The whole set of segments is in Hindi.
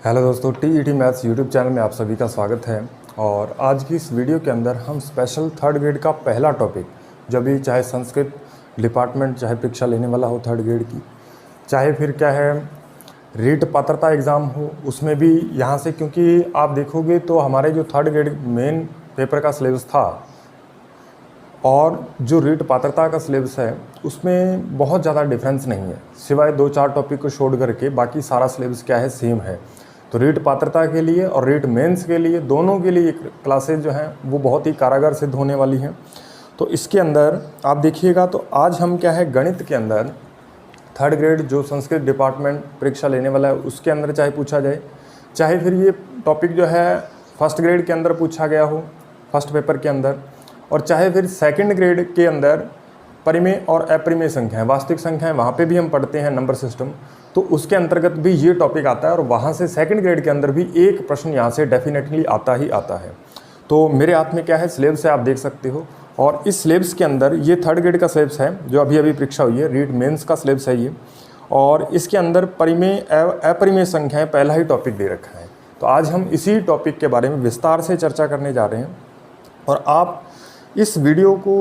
हेलो दोस्तों, टीईटी मैथ्स यूट्यूब चैनल में आप सभी का स्वागत है। और आज की इस वीडियो के अंदर हम स्पेशल थर्ड ग्रेड का पहला टॉपिक, जो भी चाहे संस्कृत डिपार्टमेंट चाहे परीक्षा लेने वाला हो थर्ड ग्रेड की, चाहे फिर क्या है रीट पात्रता एग्ज़ाम हो, उसमें भी यहाँ से, क्योंकि आप देखोगे तो हमारे जो थर्ड ग्रेड मेन पेपर का सिलेबस था और जो रीट पात्रता का सिलेबस है उसमें बहुत ज़्यादा डिफरेंस नहीं है, सिवाय 2-4 टॉपिक को छोड़ करके बाकी सारा सिलेबस क्या है सेम है। तो रीट पात्रता के लिए और रीट मेंस के लिए, दोनों के लिए क्लासेज जो हैं वो बहुत ही कारगर सिद्ध होने वाली हैं। तो इसके अंदर आप देखिएगा तो आज हम क्या है गणित के अंदर थर्ड ग्रेड जो संस्कृत डिपार्टमेंट परीक्षा लेने वाला है उसके अंदर चाहे पूछा जाए, चाहे फिर ये टॉपिक जो है फर्स्ट ग्रेड के अंदर पूछा गया हो फर्स्ट पेपर के अंदर, और चाहे फिर सेकंड ग्रेड के अंदर परिमेय और अपरिमेय संख्याएं, वास्तविक संख्याएं, वहाँ पे भी हम पढ़ते हैं नंबर सिस्टम, तो उसके अंतर्गत भी ये टॉपिक आता है और वहाँ से सेकंड ग्रेड के अंदर भी एक प्रश्न यहाँ से डेफिनेटली आता ही आता है। तो मेरे हाथ में क्या है सिलेबस है, आप देख सकते हो, और इस सिलेबस के अंदर ये थर्ड ग्रेड का सिलेबस है जो अभी परीक्षा हुई है, रीट मेंस का सिलेबस है ये, और इसके अंदर परिमेय अपरिमेय संख्याएँ पहला ही टॉपिक दे रखा है। तो आज हम इसी टॉपिक के बारे में विस्तार से चर्चा करने जा रहे हैं, और आप इस वीडियो को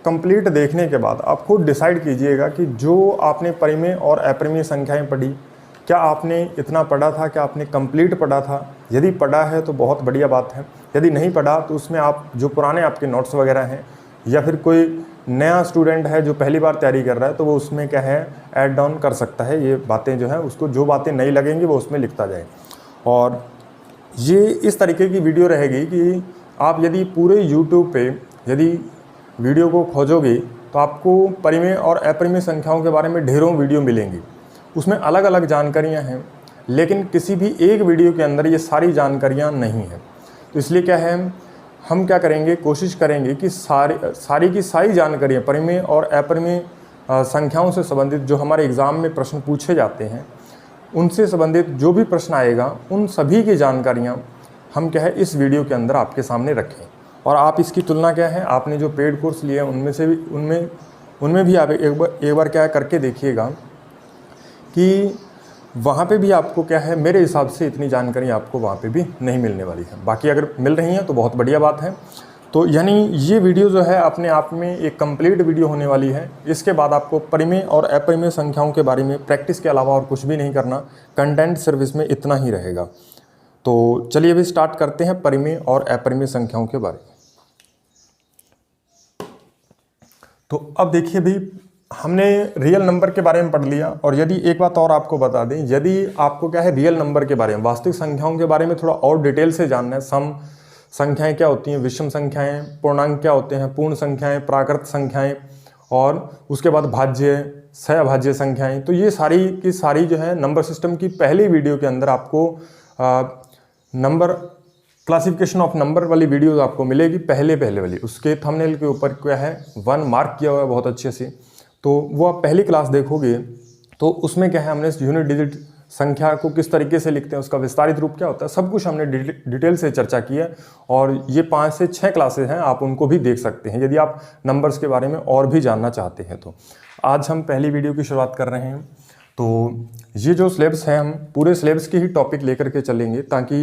कंप्लीट देखने के बाद आप खुद डिसाइड कीजिएगा कि जो आपने परिमेय और अपरिमेय संख्याएं पढ़ी, क्या आपने इतना पढ़ा था, क्या आपने कंप्लीट पढ़ा था। यदि पढ़ा है तो बहुत बढ़िया बात है, यदि नहीं पढ़ा तो उसमें आप जो पुराने आपके नोट्स वगैरह हैं, या फिर कोई नया स्टूडेंट है जो पहली बार तैयारी कर रहा है, तो वो उसमें क्या है ऐड डाउन कर सकता है। ये बातें जो है उसको, जो बातें नहीं लगेंगी वो उसमें लिखता जाए। और ये इस तरीके की वीडियो रहेगी कि आप यदि पूरे यूट्यूब पे यदि वीडियो को खोजोगे तो आपको परिमेय और अपरिमेय संख्याओं के बारे में ढेरों वीडियो मिलेंगी। उसमें अलग अलग जानकारियां हैं, लेकिन किसी भी एक वीडियो के अंदर ये सारी जानकारियां नहीं हैं। तो इसलिए क्या है, हम क्या करेंगे, कोशिश करेंगे कि सारी की सारी जानकारियां परिमेय और अपरिमेय संख्याओं से संबंधित जो हमारे एग्ज़ाम में प्रश्न पूछे जाते हैं उनसे संबंधित जो भी प्रश्न आएगा उन सभी की जानकारियाँ हम क्या है इस वीडियो के अंदर आपके सामने रखें। और आप इसकी तुलना क्या है, आपने जो पेड कोर्स लिए हैं उनमें से भी उनमें भी आप एक बार क्या है करके देखिएगा कि वहाँ पे भी आपको क्या है मेरे हिसाब से इतनी जानकारी आपको वहाँ पे भी नहीं मिलने वाली है। बाकी अगर मिल रही हैं तो बहुत बढ़िया बात है। तो यानी ये वीडियो जो है अपने आप में एक कंप्लीट वीडियो होने वाली है। इसके बाद आपको परिमेय और अपरिमेय संख्याओं के बारे में प्रैक्टिस के अलावा और कुछ भी नहीं करना, कंटेंट सिर्फ इसमें इतना ही रहेगा। तो चलिए अभी स्टार्ट करते हैं परिमेय और अपरिमेय संख्याओं के बारे में। तो अब देखिए भी हमने रियल नंबर के बारे में पढ़ लिया, और यदि एक बात और आपको बता दें, यदि आपको क्या है रियल नंबर के बारे में, वास्तविक संख्याओं के बारे में थोड़ा और डिटेल से जानना है, सम संख्याएं क्या होती हैं, विषम संख्याएं, पूर्णांक क्या होते हैं, पूर्ण संख्याएं, प्राकृत संख्याएं, और उसके बाद भाज्य, सहभाज्य संख्याएं, तो ये सारी की सारी जो है नंबर सिस्टम की पहली वीडियो के अंदर आपको नंबर क्लासिफिकेशन ऑफ नंबर वाली वीडियोस आपको मिलेगी, पहले वाली। उसके थंबनेल के ऊपर क्या है 1 मार्क किया हुआ है बहुत अच्छे से, तो वो आप पहली क्लास देखोगे तो उसमें क्या है हमने यूनिट डिजिट संख्या को किस तरीके से लिखते हैं, उसका विस्तारित रूप क्या होता है, सब कुछ हमने डिटेल से चर्चा की है। और ये 5 से 6 क्लासेज हैं, आप उनको भी देख सकते हैं यदि आप नंबर्स के बारे में और भी जानना चाहते हैं। तो आज हम पहली वीडियो की शुरुआत कर रहे हैं। तो ये जो सिलेबस है हम पूरे सिलेबस के ही टॉपिक लेकर के चलेंगे, ताकि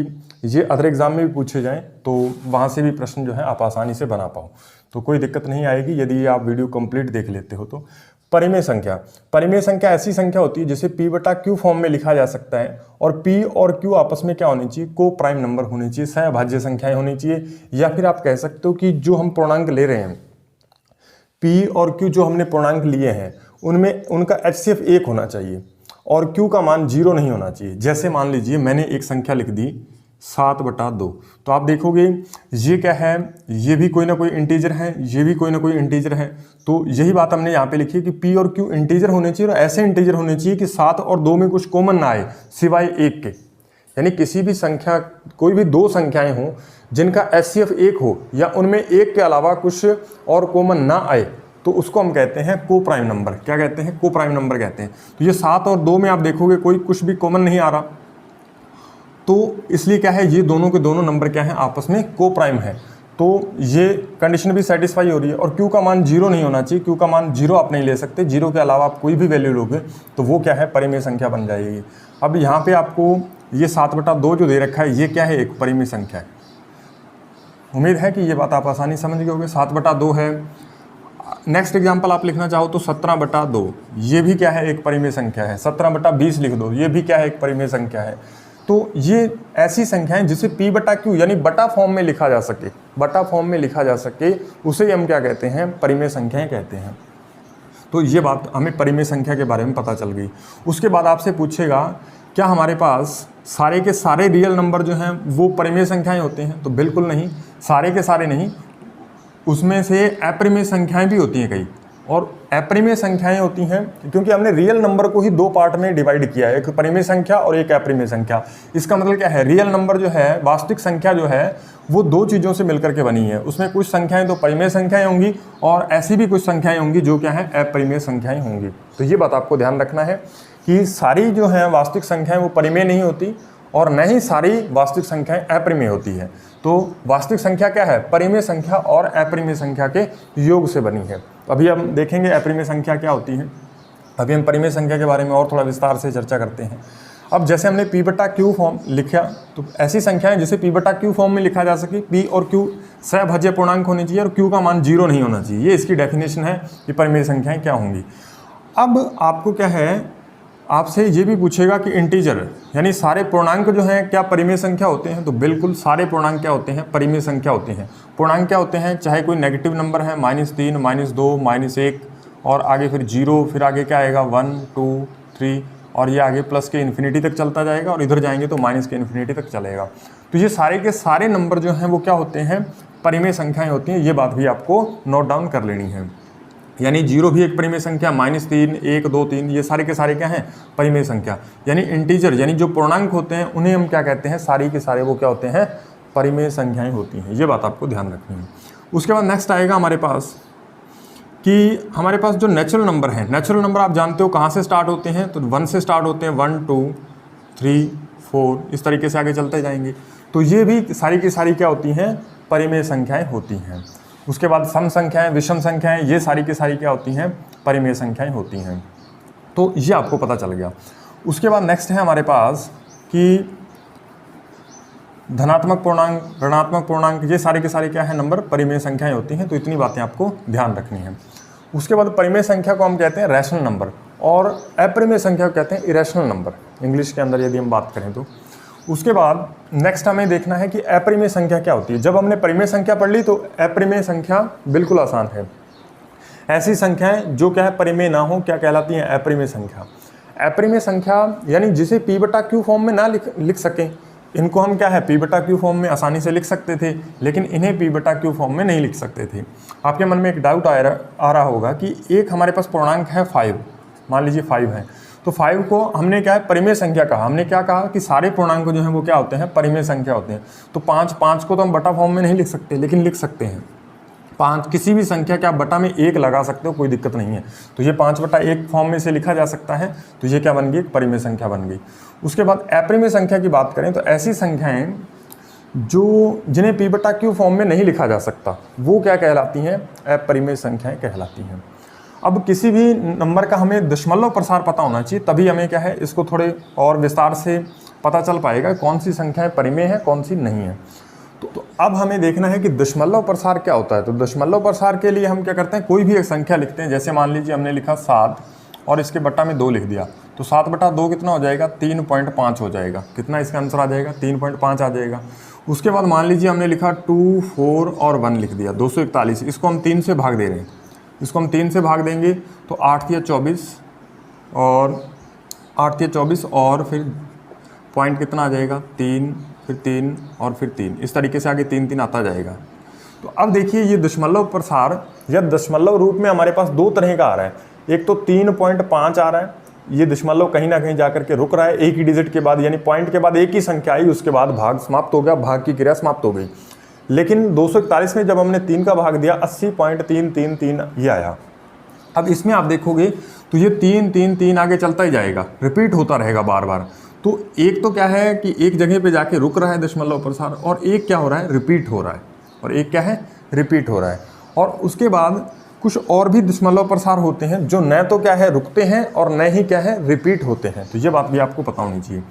ये अदर एग्जाम में भी पूछे जाएं तो वहाँ से भी प्रश्न जो है आप आसानी से बना पाओ, तो कोई दिक्कत नहीं आएगी यदि आप वीडियो कंप्लीट देख लेते हो। तो परिमेय संख्या ऐसी संख्या होती है जिसे p/q फॉर्म में लिखा जा सकता है, और p और q आपस में क्या होनी चाहिए, को प्राइम नंबर होने चाहिए, सहभाज्य संख्याएं होनी चाहिए, या फिर आप कह सकते हो कि जो हम पूर्णांक ले रहे हैं p और q जो हमने पूर्णांक लिए हैं उनमें उनका HCF 1 होना चाहिए और q का मान 0 नहीं होना चाहिए। जैसे मान लीजिए मैंने एक संख्या लिख दी 7/2, तो आप देखोगे ये क्या है, ये भी कोई ना कोई इंटीजर है, ये भी कोई ना कोई इंटीजर है। तो यही बात हमने यहाँ पे लिखी है कि p और q इंटीजर होने चाहिए, और ऐसे इंटीजर होने चाहिए कि 7 और 2 में कुछ कॉमन ना आए सिवाय 1 के। यानी किसी भी संख्या, कोई भी 2 संख्याएं हों जिनका HCF 1 हो, या उनमें 1 के अलावा कुछ और कॉमन ना आए, तो उसको हम कहते हैं को प्राइम नंबर। क्या कहते हैं, को प्राइम नंबर कहते हैं। तो ये 7 और 2 में आप देखोगे कोई कुछ भी कॉमन नहीं आ रहा, तो इसलिए क्या है ये दोनों के दोनों नंबर क्या है आपस में को प्राइम है। तो ये कंडीशन भी सेटिस्फाई हो रही है, और q का मान 0 नहीं होना चाहिए। q का मान 0 आप नहीं ले सकते, 0 के अलावा आप कोई भी वैल्यू लोगे तो वो क्या है परिमेय संख्या बन जाएगी। अब यहाँ पे आपको ये 7/2 जो दे रखा है ये क्या है, एक परिमेय संख्या है। उम्मीद है कि ये बात आप आसानी समझ गए होंगे। 7/2 है। नेक्स्ट एग्जाम्पल आप लिखना चाहो तो 17/2, ये भी क्या है, एक परिमेय संख्या है। 17/20 लिख दो, ये भी क्या है, एक परिमेय संख्या है। तो ये ऐसी संख्याएं जिसे P/Q यानी बटा फॉर्म में लिखा जा सके, बटा फॉर्म में लिखा जा सके, उसे हम क्या कहते हैं, परिमेय संख्याएं कहते हैं। तो ये बात हमें परिमेय संख्या के बारे में पता चल गई। उसके बाद आपसे पूछेगा क्या हमारे पास सारे के सारे रियल नंबर जो हैं वो परिमेय संख्याएं होते हैं, तो बिल्कुल नहीं, सारे के सारे नहीं, उसमें से अपरिमेय संख्याएं भी होती हैं कई, और अपरिमेय संख्याएं होती हैं क्योंकि हमने रियल नंबर को ही 2 पार्ट में डिवाइड किया है, एक परिमेय संख्या और एक अपरिमेय संख्या। इसका मतलब क्या है, रियल नंबर जो है, वास्तविक संख्या जो है, वो 2 चीज़ों से मिलकर के बनी है। उसमें कुछ संख्याएं तो परिमेय संख्याएं होंगी और ऐसी भी कुछ संख्याएं होंगी जो क्या है, अपरिमेय संख्याएं होंगी। तो ये बात आपको ध्यान रखना है कि सारी जो है वास्तविक संख्याएं वो परिमेय नहीं होती और न ही सारी वास्तविक संख्याएं अपरिमेय होती है। तो वास्तविक संख्या क्या है, परिमेय संख्या और अपरिमेय संख्या के योग से बनी है। तो अभी हम देखेंगे अपरिमेय संख्या क्या होती है। अभी हम परिमेय संख्या के बारे में और थोड़ा विस्तार से चर्चा करते हैं। अब जैसे हमने P/Q फॉर्म लिखा, तो ऐसी संख्याएं जिसे P/Q फॉर्म में लिखा जा सके, P और Q सहभाज्य पूर्णांक होने चाहिए और Q का मान 0 नहीं होना चाहिए। ये इसकी डेफिनेशन है कि परिमेय संख्याएं क्या होंगी। अब आपको क्या है, आपसे ये भी पूछेगा कि इंटीजर यानी सारे पूर्णांक जो हैं क्या परिमेय संख्या होते हैं, तो बिल्कुल सारे पूर्णांक क्या होते हैं, परिमेय संख्या होते हैं। पूर्णांक क्या होते हैं, चाहे कोई नेगेटिव नंबर है, -3, -2, -1 और आगे फिर 0, फिर आगे क्या आएगा 1, 2, 3 और ये आगे प्लस के इन्फिनिटी तक चलता जाएगा और इधर जाएंगे तो माइनस के इन्फिनिटी तक चलेगा। तो ये सारे के सारे नंबर जो हैं वो क्या होते हैं, परिमेय संख्याएँ होती हैं। ये बात भी आपको नोट डाउन कर लेनी है। यानी 0 भी एक परिमेय संख्या, -3, 1, 2, 3 ये सारे के सारे क्या हैं, परिमेय संख्या। यानी इंटीजर यानी जो पूर्णांक होते हैं उन्हें हम क्या कहते हैं, सारी के सारे वो क्या होते हैं, परिमेय संख्याएं होती हैं। ये बात आपको ध्यान रखनी है। उसके बाद नेक्स्ट आएगा हमारे पास कि हमारे पास जो नेचुरल नंबर हैं, नेचुरल नंबर आप जानते हो कहाँ से स्टार्ट होते हैं, तो 1 से स्टार्ट होते हैं, 1, 2, 3, 4 इस तरीके से आगे चलते जाएंगे। तो ये भी सारी की सारी क्या होती हैं, परिमेय संख्याएँ होती हैं। उसके बाद सम संख्याएं, विषम संख्याएं, ये सारी की सारी क्या होती हैं, परिमेय संख्याएं होती हैं। तो ये आपको पता चल गया। उसके बाद नेक्स्ट है हमारे पास कि धनात्मक पूर्णांक, ऋणात्मक पूर्णांक, ये सारे के सारे क्या है, नंबर परिमेय संख्याएं होती हैं। तो इतनी बातें आपको ध्यान रखनी है। उसके बाद परिमेय संख्या को हम कहते हैं रैशनल नंबर और अपरिमेय संख्या को कहते हैं इरेशनल नंबर, इंग्लिश के अंदर यदि हम बात करें तो। उसके बाद नेक्स्ट हमें देखना है कि अपरिमेय संख्या क्या होती है। जब हमने परिमेय संख्या पढ़ ली तो अपरिमेय संख्या बिल्कुल आसान है। ऐसी संख्याएं जो क्या है, परिमेय ना हो, क्या कहलाती हैं, अपरिमेय संख्या। अपरिमेय संख्या यानी जिसे P/Q फॉर्म में ना लिख सकें, इनको हम क्या है, P/Q फॉर्म में आसानी से लिख सकते थे, लेकिन इन्हें P/Q फॉर्म में नहीं लिख सकते थे। आपके मन में एक डाउट आ रहा होगा कि एक हमारे पास पूर्णांक है 5, मान लीजिए 5 है, तो 5 को हमने क्या है, परिमेय संख्या कहा। हमने क्या कहा कि सारे पूर्णांक जो हैं वो क्या होते हैं, परिमेय संख्या होते हैं। तो 5 को तो हम बटा फॉर्म में नहीं लिख सकते, लेकिन लिख सकते हैं 5, किसी भी संख्या के आप बटा में 1 लगा सकते हो, कोई दिक्कत नहीं है। तो ये 5/1 फॉर्म में से लिखा जा सकता है। तो ये क्या बन गई, एक परिमेय संख्या बन गई। उसके बाद अपरिमेय संख्या की बात करें तो ऐसी संख्याएं जो जिन्हें P/Q फॉर्म में नहीं लिखा जा सकता, वो क्या कहलाती हैं, अपरिमेय संख्याएं कहलाती हैं। अब किसी भी नंबर का हमें दशमलव प्रसार पता होना चाहिए, तभी हमें क्या है, इसको थोड़े और विस्तार से पता चल पाएगा कौन सी संख्याएं परिमेय है, कौन सी नहीं है। तो अब हमें देखना है कि दशमलव प्रसार क्या होता है। तो दशमलव प्रसार के लिए हम क्या करते हैं, कोई भी एक संख्या लिखते हैं। जैसे मान लीजिए हमने लिखा 7 और इसके बट्टा में 2 लिख दिया, तो 7/2 कितना हो जाएगा, 3.5 हो जाएगा। कितना इसका आंसर आ जाएगा, 3.5 आ जाएगा। उसके बाद मान लीजिए हमने लिखा 2, 4 और 1 लिख दिया, 241। इसको हम 3 से भाग दे रहे हैं, इसको हम 3 से भाग देंगे तो 8 या 24 और 8 या 24 और फिर पॉइंट कितना आ जाएगा, 3, फिर 3 और फिर 3, इस तरीके से आगे 3 आता जाएगा। तो अब देखिए ये दशमलव प्रसार या दशमलव रूप में हमारे पास 2 तरह का आ रहा है। एक तो 3.5 आ रहा है, ये दशमलव कहीं ना कहीं जाकर के रुक रहा है एक ही डिजिट के बाद, यानी पॉइंट के बाद एक ही संख्या आई, उसके बाद भाग समाप्त हो गया, भाग की क्रिया समाप्त हो गई। लेकिन 241 में जब हमने 3 का भाग दिया 80.333 ये आया। अब इसमें आप देखोगे तो ये 3 आगे चलता ही जाएगा, रिपीट होता रहेगा बार बार। तो एक तो क्या है कि एक जगह पे जाके रुक रहा है दशमलव प्रसार, और एक क्या हो रहा है, रिपीट हो रहा है, और एक क्या है, रिपीट हो रहा है। और उसके बाद कुछ और भी दशमलव प्रसार होते हैं जो न तो क्या है रुकते हैं और न ही क्या है रिपीट होते हैं, तो ये बात भी आपको पता होनी चाहिए।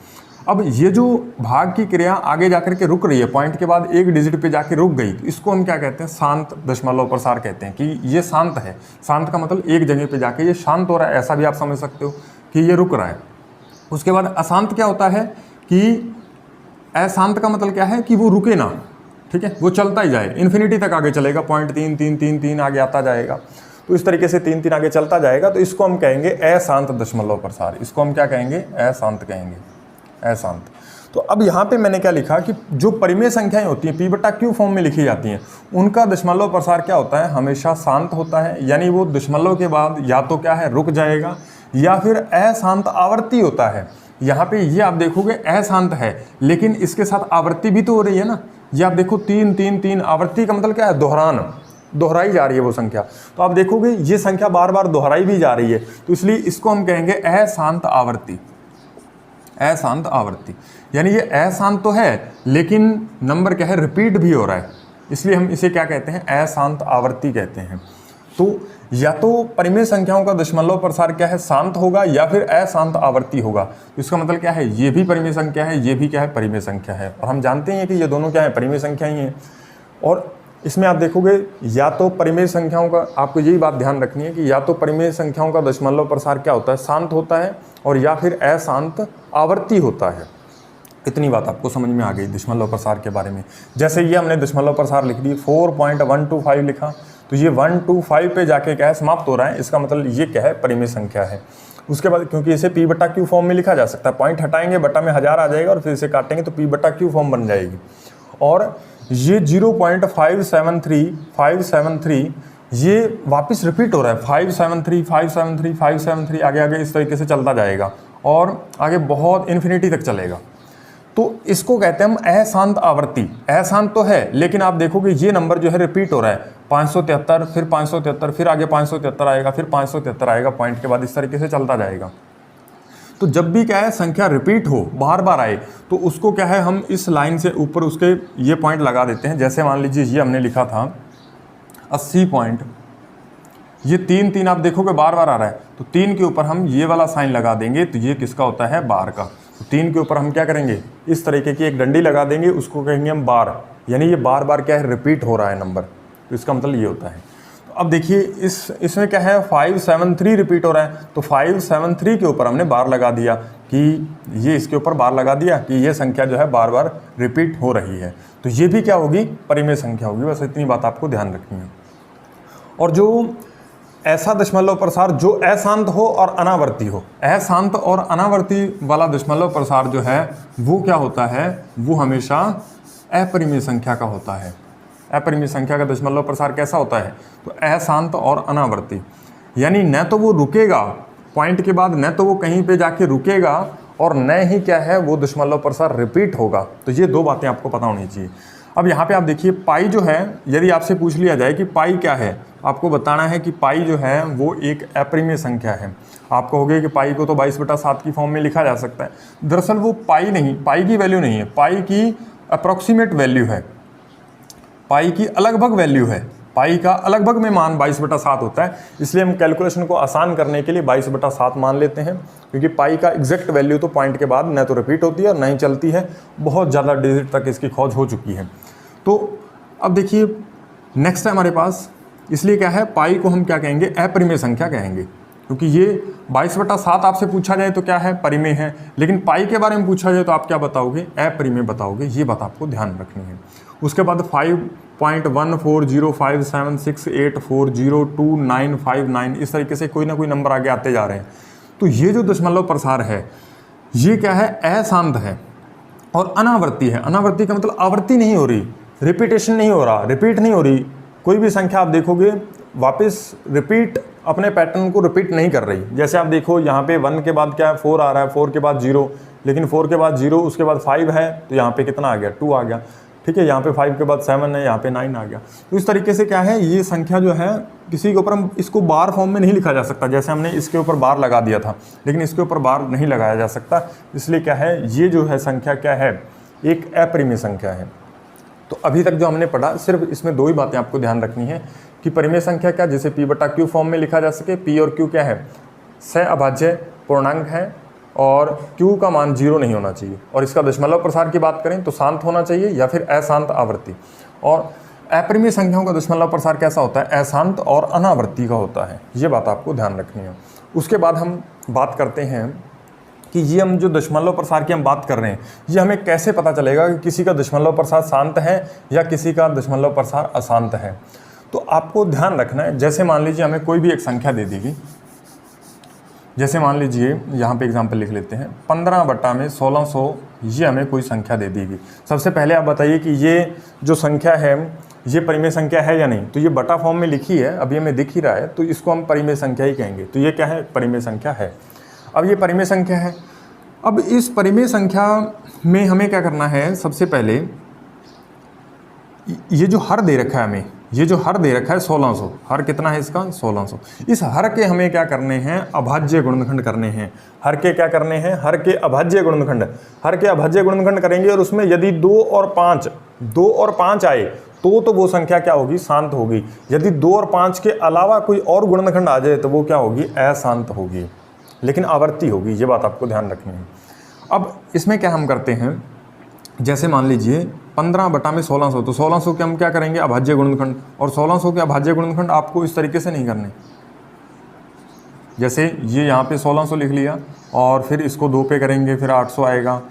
अब ये जो भाग की क्रिया आगे जाकर के रुक रही है, पॉइंट के बाद एक डिजिट पे जाके रुक गई, तो इसको हम क्या कहते हैं, शांत दशमलव प्रसार कहते हैं कि ये शांत है। शांत का मतलब एक जगह पे जाके ये शांत हो रहा है, ऐसा भी आप समझ सकते हो कि ये रुक रहा है। उसके बाद अशांत क्या होता है कि अशांत का मतलब क्या है कि वो रुके ना, ठीक है, वो चलता ही जाए, इन्फिनिटी तक आगे चलेगा, 0.3 3 3 3 आगे आता जाएगा, तो इस तरीके से 3 3 आगे चलता जाएगा, तो इसको हम कहेंगे अशांत दशमलव प्रसार। इसको हम क्या कहेंगे, अशांत कहेंगे, अशांत। तो अब यहाँ पे मैंने क्या लिखा कि जो परिमेय संख्याएं होती हैं P/Q फॉर्म में लिखी जाती हैं, उनका दशमलव प्रसार क्या होता है, हमेशा शांत होता है, यानी वो दशमलव के बाद या तो क्या है रुक जाएगा या फिर अशांत आवर्ती होता है। यहाँ पे ये आप देखोगे अशांत है, लेकिन इसके साथ आवर्ती भी तो हो रही है ना, ये आप देखो 3 3 3, आवर्ती का मतलब क्या है, दोहरान, दोहराई जा रही है वो संख्या, तो आप देखोगे ये संख्या बार बार दोहराई भी जा रही है, तो इसलिए इसको हम कहेंगे अशांत आवर्ती, अशांत आवर्ती। यानी ये अशांत तो है लेकिन नंबर क्या है, रिपीट भी हो रहा है, इसलिए हम इसे क्या कहते हैं, अशांत आवर्ती कहते हैं। तो या तो परिमेय संख्याओं का दशमलव प्रसार क्या है, शांत होगा या फिर अशांत आवर्ती होगा। तो इसका मतलब क्या है, ये भी परिमेय संख्या है, ये भी क्या है, परिमेय संख्या है, और हम जानते हैं कि ये दोनों क्या है, परिमेय संख्या ही हैं। और इसमें आप देखोगे या तो परिमेय संख्याओं का, आपको यही बात ध्यान रखनी है कि या तो परिमेय संख्याओं का दशमलव प्रसार क्या होता है, शांत होता है, और या फिर अशांत आवर्ती होता है। इतनी बात आपको समझ में आ गई दशमलव प्रसार के बारे में। जैसे ये हमने दशमलव प्रसार लिख दी, 4.125 लिखा, तो ये 125 पे जाके क्या है, समाप्त हो रहा है, इसका मतलब ये क्या है, परिमेय संख्या है। उसके बाद क्योंकि इसे P/Q फॉर्म में लिखा जा सकता है, पॉइंट हटाएंगे बटा में 1000 आ जाएगा और फिर इसे काटेंगे तो P/Q फॉर्म बन जाएगी। और ये 0.573 ये वापस रिपीट हो रहा है, 573 573 573 आगे आगे इस तरीके से चलता जाएगा और आगे बहुत इन्फिनिटी तक चलेगा। तो इसको कहते हैं हम अशांत आवर्ती। अशांत तो है लेकिन आप देखोगे ये नंबर जो है रिपीट हो रहा है, 573 फिर 573 फिर आगे 573 आएगा फिर 573 आएगा, पॉइंट के बाद इस तरीके से चलता जाएगा। तो जब भी क्या है संख्या रिपीट हो, बार बार आए, तो उसको क्या है, हम इस लाइन से ऊपर उसके ये पॉइंट लगा देते हैं। जैसे मान लीजिए ये हमने लिखा था 80 पॉइंट, ये 3 3 आप देखोगे बार बार आ रहा है, तो 3 के ऊपर हम ये वाला साइन लगा देंगे, तो ये किसका होता है, बार का। तो 3 के ऊपर हम क्या करेंगे, इस तरीके की एक डंडी लगा देंगे, उसको कहेंगे हम बार, यानी ये बार बार क्या है, रिपीट हो रहा है नंबर, तो इसका मतलब ये होता है। तो अब देखिए इसमें क्या है, 573 रिपीट हो रहा है, तो 573 के ऊपर हमने बार लगा दिया कि ये इसके ऊपर बार लगा दिया कि ये संख्या जो है बार बार रिपीट हो रही है, तो ये भी क्या होगी, परिमेय संख्या होगी। बस इतनी बात आपको ध्यान रखनी है। और जो ऐसा दशमलव प्रसार जो अशांत हो और अनावर्ती हो, अशांत और अनावर्ती वाला दशमलव प्रसार जो है वो क्या होता है, वो हमेशा अपरिमेय संख्या का होता है। अपरिमेय संख्या का दशमलव प्रसार कैसा होता है, तो अशांत और अनावर्ती, यानी न तो वो रुकेगा पॉइंट के बाद, न तो वो कहीं पे जाके रुकेगा, और न ही क्या है वो दशमलव प्रसार रिपीट होगा। तो ये दो बातें आपको पता होनी चाहिए। अब यहाँ पे आप देखिए पाई जो है, यदि आपसे पूछ लिया जाए कि पाई क्या है, आपको बताना है कि पाई जो है वो एक अपरिमेय संख्या है। आप कहोगे कि पाई को तो 22/7 की फॉर्म में लिखा जा सकता है। दरअसल वो पाई नहीं, पाई की वैल्यू नहीं है, पाई की अप्रॉक्सीमेट वैल्यू है, पाई की अलगभग वैल्यू है। पाई का अलगभग में मान 22/7 होता है, इसलिए हम कैलकुलेशन को आसान करने के लिए 22/7 मान लेते हैं, क्योंकि पाई का एग्जैक्ट वैल्यू तो पॉइंट के बाद न तो रिपीट होती है और न ही चलती है, बहुत ज़्यादा डिजिट तक इसकी खोज हो चुकी है। तो अब देखिए नेक्स्ट है हमारे पास, इसलिए क्या है, पाई को हम क्या कहेंगे, अपरिमेय संख्या कहेंगे, क्योंकि ये 22/7 आपसे पूछा जाए तो क्या है, परिमेय है, लेकिन पाई के बारे में पूछा जाए तो आप क्या बताओगे, अपरिमेय बताओगे। ये बात आपको ध्यान रखनी है। उसके बाद 5.1405684029599 इस तरीके से कोई ना कोई नंबर आगे आते जा रहे हैं। तो ये जो दशमलव प्रसार है ये क्या है, अशांत है और अनावर्ती है। अनावर्ती का मतलब आवर्ती नहीं हो रही, रिपीटेशन नहीं हो रहा, रिपीट नहीं हो रही। कोई भी संख्या आप देखोगे वापस रिपीट, अपने पैटर्न को रिपीट नहीं कर रही। जैसे आप देखो यहाँ पे 1 के बाद क्या है, 4 आ रहा है, 4 के बाद 0, लेकिन 4 के बाद 0 उसके बाद 5 है, तो यहाँ पे कितना आ गया, 2 आ गया, ठीक है। यहाँ पे 5 के बाद 7 है, यहाँ पे 9 आ गया। तो इस तरीके से क्या है, ये संख्या जो है किसी के ऊपर हम इसको बार फॉर्म में नहीं लिखा जा सकता, जैसे हमने इसके ऊपर बार लगा दिया था, लेकिन इसके ऊपर बार नहीं लगाया जा सकता। इसलिए क्या है, ये जो है संख्या क्या है, एक अपरिमेय संख्या है। तो अभी तक जो हमने पढ़ा, सिर्फ इसमें दो ही बातें आपको ध्यान रखनी है कि परिमेय संख्या क्या, जिसे p बटा q फॉर्म में लिखा जा सके। p और q क्या है, सहअभाज्य पूर्णांक है और q का मान 0 नहीं होना चाहिए। और इसका दशमलव प्रसार की बात करें तो शांत होना चाहिए या फिर अशांत आवर्ती। और अपरिमेय संख्याओं का दशमलव प्रसार कैसा होता है, अशांत और अनावर्ती का होता है। ये बात आपको ध्यान रखनी है। उसके बाद हम बात करते हैं कि ये हम जो दशमलव प्रसार की हम बात कर रहे हैं, ये हमें कैसे पता चलेगा कि किसी का दशमलव प्रसार शांत है या किसी का दशमलव प्रसार अशांत है। तो आपको ध्यान रखना है, जैसे मान लीजिए हमें कोई भी एक संख्या दे देगी, जैसे मान लीजिए यहाँ पे एग्जाम्पल लिख लेते हैं 15 बटा में 1600, ये हमें कोई संख्या दे देगी। सबसे पहले आप बताइए कि ये जो संख्या है ये परिमेय संख्या है या नहीं। तो ये बटा फॉर्म में लिखी है, अभी हमें दिख ही रहा है, तो इसको हम परिमेय संख्या ही कहेंगे। तो ये क्या है, परिमेय संख्या है। अब ये परिमेय संख्या है। अब इस परिमेय संख्या में हमें क्या करना है, सबसे पहले ये जो हर दे रखा है हमें, ये जो हर दे रखा है 1600, हर कितना है इसका 1600। इस हर के हमें क्या करने हैं, अभाज्य गुणनखंड करने हैं। हर के क्या करने हैं, हर के अभाज्य गुणनखंड। हर के अभाज्य गुणनखंड करेंगे और उसमें यदि 2 और 5 आए तो वो संख्या क्या होगी, शांत होगी। यदि 2 और 5 के अलावा कोई और गुणनखंड आ जाए तो वो क्या होगी, अशांत होगी, लेकिन आवर्ती होगी। ये बात आपको ध्यान रखनी है। अब इसमें क्या हम करते हैं, जैसे मान लीजिए 15 बटा में 1600, तो 1600 के हम क्या करेंगे, अभाज्य गुणनखंड। और 1600 के अभाज्य गुणनखंड आपको इस तरीके से नहीं करने, जैसे ये यहाँ पे 1600 लिख लिया और फिर इसको 2 पे करेंगे, फिर 800 आएगा,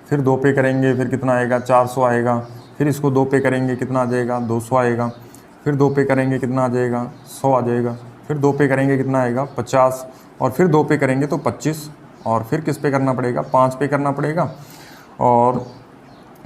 फिर 2 पे करेंगे, फिर कितना आएगा, 400 आएगा, फिर इसको 2 पे करेंगे, कितना आ जाएगा, 200 आएगा, फिर 2 पे करेंगे, कितना आ जाएगा, 100 आ जाएगा, फिर 2 पे करेंगे, कितना आएगा, 50, और फिर 2 पे करेंगे तो 25, और फिर किस पे करना पड़ेगा, 5 पे करना पड़ेगा, और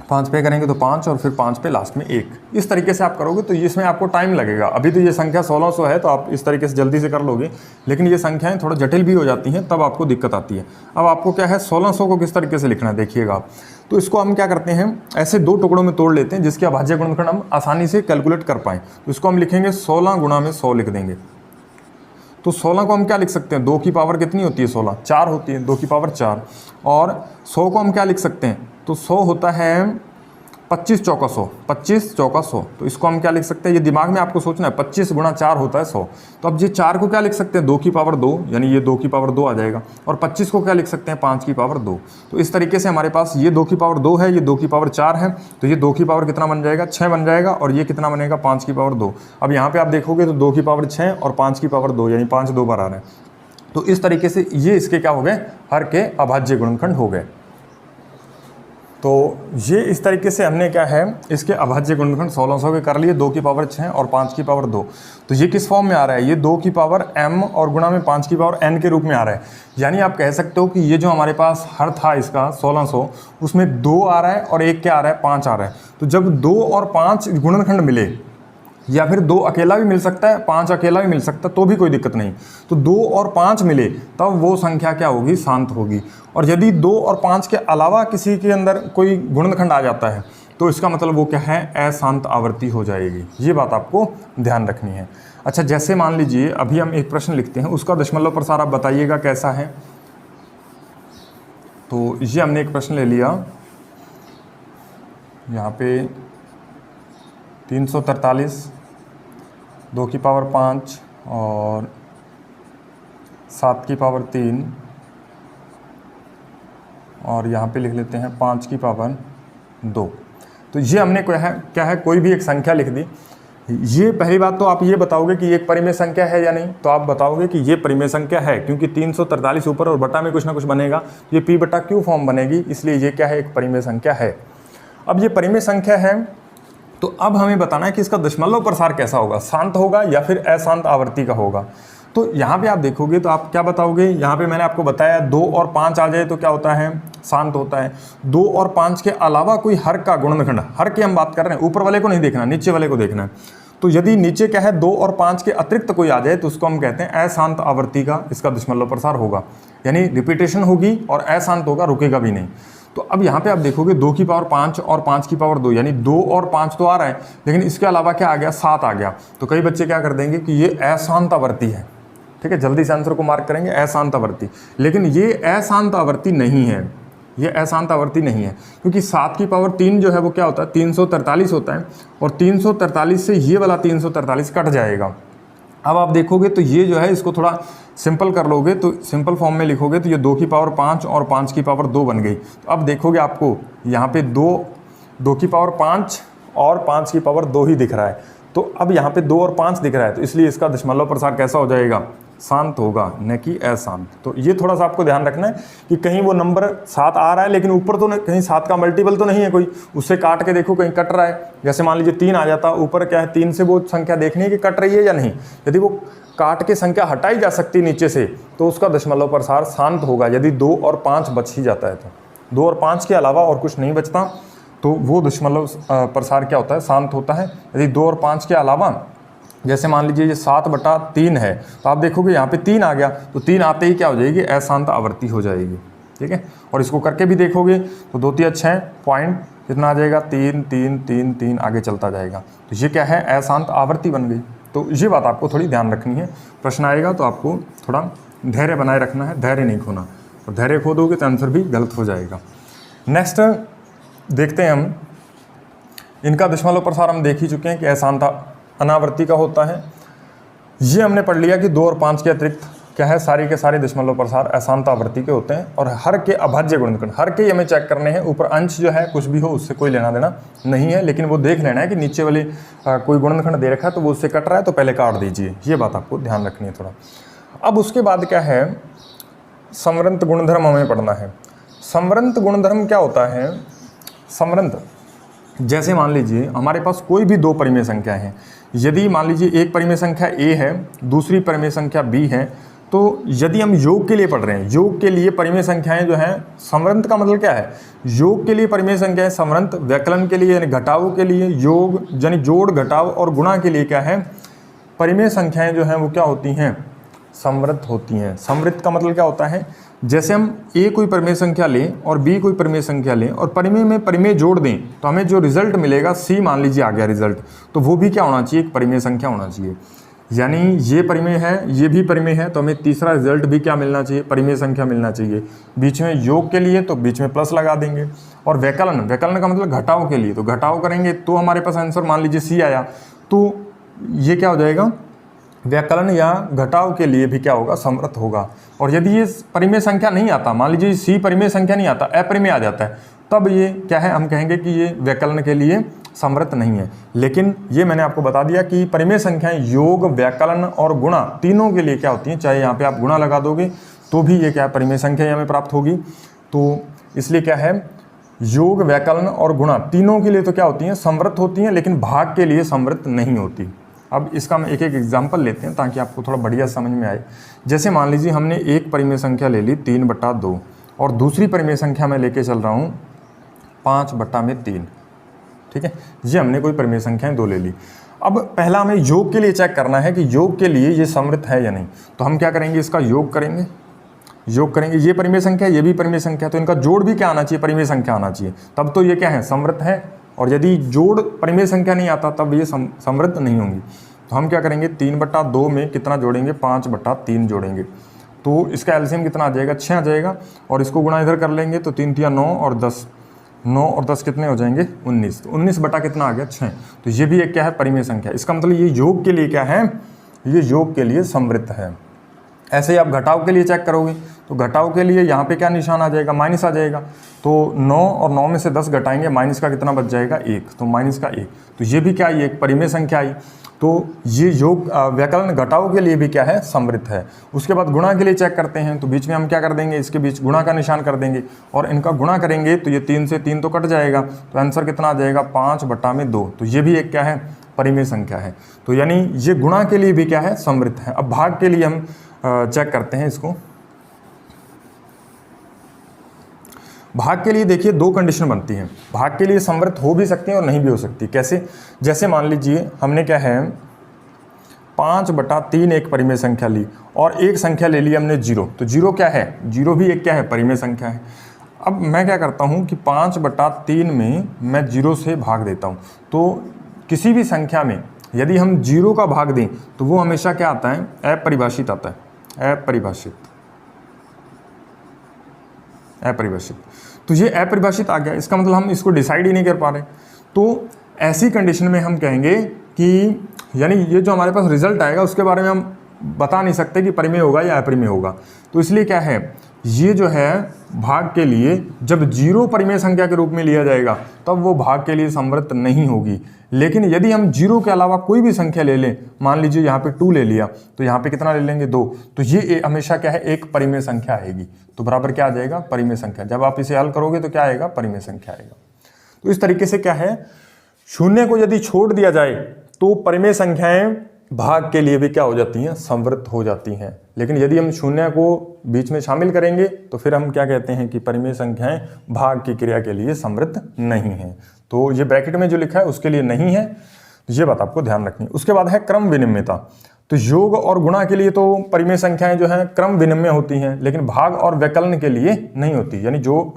5 पे करेंगे तो 5, और फिर 5 पे लास्ट में 1। इस तरीके से आप करोगे तो इसमें आपको टाइम लगेगा। अभी तो ये संख्या 1600 है तो आप इस तरीके से जल्दी से कर लोगे, लेकिन ये संख्याएं थोड़ा जटिल भी हो जाती हैं, तब आपको दिक्कत आती है। अब आपको क्या है, 1600 को किस तरीके से लिखना है देखिएगा आप। तो इसको हम क्या करते हैं, ऐसे 2 टुकड़ों में तोड़ लेते हैं जिसके अभाज्य गुणनखंड हम आसानी से कैलकुलेट कर पाएँ। तो इसको हम लिखेंगे 16 गुणा में 100 लिख देंगे। तो 16 को हम क्या लिख सकते हैं, 2 की पावर कितनी होती है, 16, 4 होती है, 2 की पावर 4। और 100 को हम क्या लिख सकते हैं, तो 100 होता है 25 चौका 100, 25 चौका 100। तो इसको हम क्या लिख सकते हैं, ये दिमाग में आपको सोचना है, 25 गुणा 4 होता है 100। तो अब ये 4 को क्या लिख सकते हैं, 2 की पावर 2, यानी ये 2 की पावर 2 आ जाएगा। और 25 को क्या लिख सकते हैं, 5 की पावर 2। तो इस तरीके से हमारे पास ये 2 की पावर 2 है, ये 2 की पावर 4 है, तो ये 2 की पावर कितना बन जाएगा, 6 बन जाएगा, और ये कितना बनेगा, 5 की पावर 2। अब यहाँ पर आप देखोगे तो 2 की पावर 6 और 5 की पावर 2, यानी 5 2 बार आ रहे हैं। तो इस तरीके से ये इसके क्या हो गए, हर के अभाज्य गुणनखंड हो गए। तो ये इस तरीके से हमने क्या है, इसके अभाज्य गुणनखंड 1600 के कर लिए, 2 की पावर 6 और 5 की पावर 2। तो ये किस फॉर्म में आ रहा है, ये 2 की पावर m और गुणा में 5 की पावर n के रूप में आ रहा है। यानी आप कह सकते हो कि ये जो हमारे पास हर था इसका 1600, उसमें 2 आ रहा है और एक क्या आ रहा है, 5 आ रहा है। तो जब 2 और 5 गुणनखंड मिले, या फिर 2 अकेला भी मिल सकता है, 5 अकेला भी मिल सकता है, तो भी कोई दिक्कत नहीं। तो 2 और 5 मिले तब वो संख्या क्या होगी, शांत होगी। और यदि 2 और 5 के अलावा किसी के अंदर कोई गुणनखंड आ जाता है तो इसका मतलब वो क्या है, अशांत आवर्ती हो जाएगी। ये बात आपको ध्यान रखनी है। अच्छा, जैसे मान लीजिए अभी हम एक प्रश्न लिखते हैं, उसका दशमलव प्रसार आप बताइएगा कैसा है। तो ये हमने एक प्रश्न ले लिया, यहाँ पे 343, 2 की पावर 5 और 7 की पावर 3, और यहाँ पे लिख लेते हैं 5 की पावर 2। तो ये हमने क्या है कोई भी एक संख्या लिख दी। ये पहली बात तो आप ये बताओगे कि ये एक परिमेय संख्या है या नहीं, तो आप बताओगे कि ये परिमेय संख्या है, क्योंकि 343 ऊपर और बटा में कुछ ना कुछ बनेगा, ये p बटा q फॉर्म बनेगी, इसलिए ये क्या है, एक परिमेय संख्या है। अब ये परिमेय संख्या है, तो अब हमें बताना है कि इसका दशमलव प्रसार कैसा होगा, शांत होगा या फिर अशांत आवर्ती का होगा। तो यहाँ पे आप देखोगे तो आप क्या बताओगे, यहाँ पे मैंने आपको बताया 2 और 5 आ जाए तो क्या होता है, शांत होता है। 2 और 5 के अलावा कोई हर का गुणनखंड, हर की हम बात कर रहे हैं, ऊपर वाले को नहीं देखना, नीचे वाले को देखना है। तो यदि नीचे क्या है, 2 और 5 के अतिरिक्त कोई आ जाए तो उसको हम कहते हैं अशांत आवर्ती का इसका दशमलव प्रसार होगा, यानी रिपीटेशन होगी और अशांत होगा, रुकेगा भी नहीं। तो अब यहाँ पे आप देखोगे 2 की पावर 5 और 5 की पावर 2, यानी 2 और 5 तो आ रहा है, लेकिन इसके अलावा क्या आ गया, 7 आ गया। तो कई बच्चे क्या कर देंगे कि ये अशांत आवर्ती है, ठीक है, जल्दी से आंसर को मार्क करेंगे अशांत आवर्ती। लेकिन ये अशांत आवर्ती नहीं है, ये अशांत आवर्ती नहीं है, क्योंकि 7 की पावर 3 जो है वो क्या होता है, 343 होता है, और 343 से ये वाला 343 कट जाएगा। अब आप देखोगे तो ये जो है इसको थोड़ा सिंपल कर लोगे तो सिंपल फॉर्म में लिखोगे तो ये 2 की पावर 5 और 5 की पावर 2 बन गई। तो अब देखोगे आपको यहाँ पे 2 की पावर 5 और 5 की पावर 2 ही दिख रहा है। तो अब यहाँ पे 2 और 5 दिख रहा है, तो इसलिए इसका दशमलव प्रसार कैसा हो जाएगा, शांत होगा, न कि अशांत। तो ये थोड़ा सा आपको ध्यान रखना है कि कहीं वो नंबर 7 आ रहा है लेकिन ऊपर तो कहीं 7 का मल्टीपल तो नहीं है कोई, उससे काट के देखो कहीं कट रहा है। जैसे मान लीजिए 3 आ जाता, ऊपर क्या है 3 से वो संख्या देखनी है कि कट रही है या नहीं। यदि वो काट के संख्या हटाई जा सकती नीचे से तो उसका दशमलव प्रसार शांत होगा। यदि 2 और 5 बच ही जाता है तो 2 और 5 के अलावा और कुछ नहीं बचता तो वो दशमलव प्रसार क्या होता है, शांत होता है। यदि 2 और 5 के अलावा जैसे मान लीजिए ये 7/3 है तो आप देखोगे यहाँ पे 3 आ गया, तो 3 आते ही क्या हो जाएगी, अशांत आवृत्ति हो जाएगी। ठीक है, और इसको करके भी देखोगे तो 2 3 6 पॉइंट कितना आ जाएगा, 3 3 3 3 आगे चलता जाएगा। तो ये क्या है, अशांत आवृत्ति बन गई। तो ये बात आपको थोड़ी ध्यान रखनी है। प्रश्न आएगा तो आपको थोड़ा धैर्य बनाए रखना है, धैर्य नहीं खोना। और धैर्य खो दोगे तो आंसर भी गलत हो जाएगा। नेक्स्ट देखते हैं हम, इनका दशमलव प्रसार हम देख ही चुके हैं कि अशांत अनावृत्ति का होता है। ये हमने पढ़ लिया कि 2 और 5 के अतिरिक्त क्या है, सारे के सारे दशमलव प्रसार अशांत आवृत्ति के होते हैं। और हर के अभाज्य गुणनखंड, हर के हमें चेक करने हैं। ऊपर अंश जो है कुछ भी हो उससे कोई लेना देना नहीं है, लेकिन वो देख लेना है कि नीचे वाले कोई गुणनखंड दे रखा है तो वो उससे कट रहा है तो पहले काट दीजिए। ये बात आपको ध्यान रखनी है थोड़ा। अब उसके बाद क्या है, संवृत गुणधर्म हमें पढ़ना है। संवृत गुणधर्म क्या होता है, संवृत जैसे मान लीजिए हमारे पास कोई भी 2 परिमेय संख्या है। यदि मान लीजिए एक परिमेय संख्या a है, दूसरी परिमेय संख्या b है, तो यदि हम योग के लिए पढ़ रहे हैं, योग के लिए परिमेय संख्याएं जो हैं, संवृत का मतलब क्या है, योग के लिए परिमेय संख्याएं संवृत, व्यकलन के लिए यानी घटाव के लिए, योग यानी जोड़ घटाव और गुणा के लिए क्या है, परिमेय संख्याएं जो हैं वो क्या होती हैं, संवृत होती हैं। संवृत का मतलब क्या होता है, जैसे हम a कोई परिमेय संख्या लें और b कोई परिमेय संख्या लें और परिमेय में परिमेय जोड़ दें तो हमें जो रिजल्ट मिलेगा, c मान लीजिए आ गया रिजल्ट, तो वो भी क्या होना चाहिए, एक परिमेय संख्या होना चाहिए। यानी ये परिमेय है, ये भी परिमेय है, तो हमें तीसरा रिजल्ट भी क्या मिलना चाहिए, परिमेय संख्या मिलना चाहिए। बीच में योग के लिए तो बीच में प्लस लगा देंगे। और व्यकलन, व्यकलन का मतलब घटाव के लिए, तो घटाव करेंगे तो हमारे पास आंसर मान लीजिए c आया, तो ये क्या हो जाएगा, व्यकलन या घटाव के लिए भी क्या होगा, संवृत होगा। और यदि ये परिमेय संख्या नहीं आता, मान लीजिए c परिमेय संख्या नहीं आता, अपरिमेय आ जाता है, तब ये क्या है, हम कहेंगे कि ये व्यकलन के लिए संवृत नहीं है। लेकिन ये मैंने आपको बता दिया कि परिमेय संख्याएं योग, व्यकलन और गुणा तीनों के लिए क्या होती हैं, चाहे यहाँ पे आप गुणा लगा दोगे तो भी ये क्या है, परिमेय संख्या हमें प्राप्त होगी। तो इसलिए क्या है, योग, व्यकलन और गुणा तीनों के लिए तो क्या होती हैं, संवृत होती हैं, लेकिन भाग के लिए संवृत नहीं होती। अब इसका हम एक एक एग्जाम्पल लेते हैं ताकि आपको थोड़ा बढ़िया समझ में आए। जैसे मान लीजिए हमने एक परिमेय संख्या ले ली 3/2 और दूसरी परिमेय संख्या मैं लेके चल रहा हूँ 5/3। ठीक है, ये हमने कोई परिमेय संख्याएं 2 ले ली। अब पहला हमें योग के लिए चेक करना है कि योग के लिए ये संवृत है या नहीं। तो हम क्या करेंगे, इसका योग करेंगे, योग करेंगे, ये परिमेय संख्या, ये भी परिमेय संख्या, तो इनका जोड़ भी क्या आना चाहिए, परिमेय संख्या आना चाहिए, तब तो ये क्या है, संवृत है। और यदि जोड़ परिमेय संख्या नहीं आता तब ये संवृत नहीं होंगी। तो हम क्या करेंगे, 3/2 में कितना जोड़ेंगे, 5/3 जोड़ेंगे, तो इसका एलसीएम कितना आ जाएगा, 6 आ जाएगा। और इसको गुणा इधर कर लेंगे तो 3 3 9 और 10, 9 और 10 कितने हो जाएंगे, 19। तो 19 बटा कितना आ गया, 6। तो ये भी एक क्या है, परिमेय संख्या। इसका मतलब ये योग के लिए क्या है, ये योग के लिए संवृत है। ऐसे ही आप घटाव के लिए चेक करोगे तो घटाव के लिए यहाँ पे क्या निशान आ जाएगा, माइनस आ जाएगा। तो 9 और 9 में से 10 घटाएंगे, माइनस का कितना बच जाएगा, 1, तो माइनस का 1। तो ये भी क्या आई, एक परिमेय संख्या आई। तो ये योग व्यकलन घटाव के लिए भी क्या है, संवृत है। उसके बाद गुणा के लिए चेक करते हैं तो बीच में हम क्या कर देंगे, इसके बीच गुणा का निशान कर देंगे और इनका गुणा करेंगे तो ये 3 से 3 तो कट जाएगा, तो आंसर कितना आ जाएगा, 5/2। तो ये भी एक क्या है, परिमेय संख्या है। तो यानी ये गुणा के लिए भी क्या है, संवृत है। अब भाग के लिए हम चेक करते हैं इसको। भाग के लिए देखिए 2 कंडीशन बनती हैं। भाग के लिए संवृत हो भी सकती हैं और नहीं भी हो सकती। कैसे, जैसे मान लीजिए हमने क्या है, 5/3 एक परिमेय संख्या ली और एक संख्या ले ली हमने 0। तो 0 क्या है, 0 भी एक क्या है, परिमेय संख्या है। अब मैं क्या करता हूँ कि 5/3 में मैं 0 से भाग देता हूँ। तो किसी भी संख्या में यदि हम 0 का भाग दें तो वो हमेशा क्या आता है, अपरिभाषित आता है, अपरिभाषित। तो ये अपरिभाषित आ गया, इसका मतलब हम इसको डिसाइड ही नहीं कर पा रहे। तो ऐसी कंडीशन में हम कहेंगे कि यानी ये जो हमारे पास रिजल्ट आएगा उसके बारे में हम बता नहीं सकते कि परिमेय होगा या अपरिमेय होगा। तो इसलिए क्या है, ये जो है भाग के लिए जब 0 परिमेय संख्या के रूप में लिया जाएगा तब वो भाग के लिए संवृत्त नहीं होगी। लेकिन यदि हम 0 के अलावा कोई भी संख्या ले लें, मान लीजिए यहाँ पे 2 ले लिया, तो यहाँ पे कितना ले लेंगे 2, तो ये हमेशा क्या है, एक परिमेय संख्या आएगी। तो बराबर क्या आ जाएगा, परिमेय संख्या। जब आप इसे हल करोगे तो क्या आएगा, परिमेय संख्या आएगा। तो इस तरीके से क्या है, शून्य को यदि छोड़ दिया जाए तो परिमेय संख्याएं भाग के लिए भी क्या हो जाती हैं, संवृत्त हो जाती हैं। लेकिन यदि हम शून्य को बीच में शामिल करेंगे तो फिर हम क्या कहते हैं कि परिमेय संख्याएं भाग की क्रिया के लिए संवृत्त नहीं हैं। तो ये ब्रैकेट में जो लिखा है उसके लिए नहीं है, ये बात आपको ध्यान रखनी है। उसके बाद है क्रम विनिम्यता। तो योग और गुणा के लिए तो परिमेय संख्याएं जो है क्रम विनिम्य होती हैं, लेकिन भाग और व्यकलन के लिए नहीं होती। यानी जो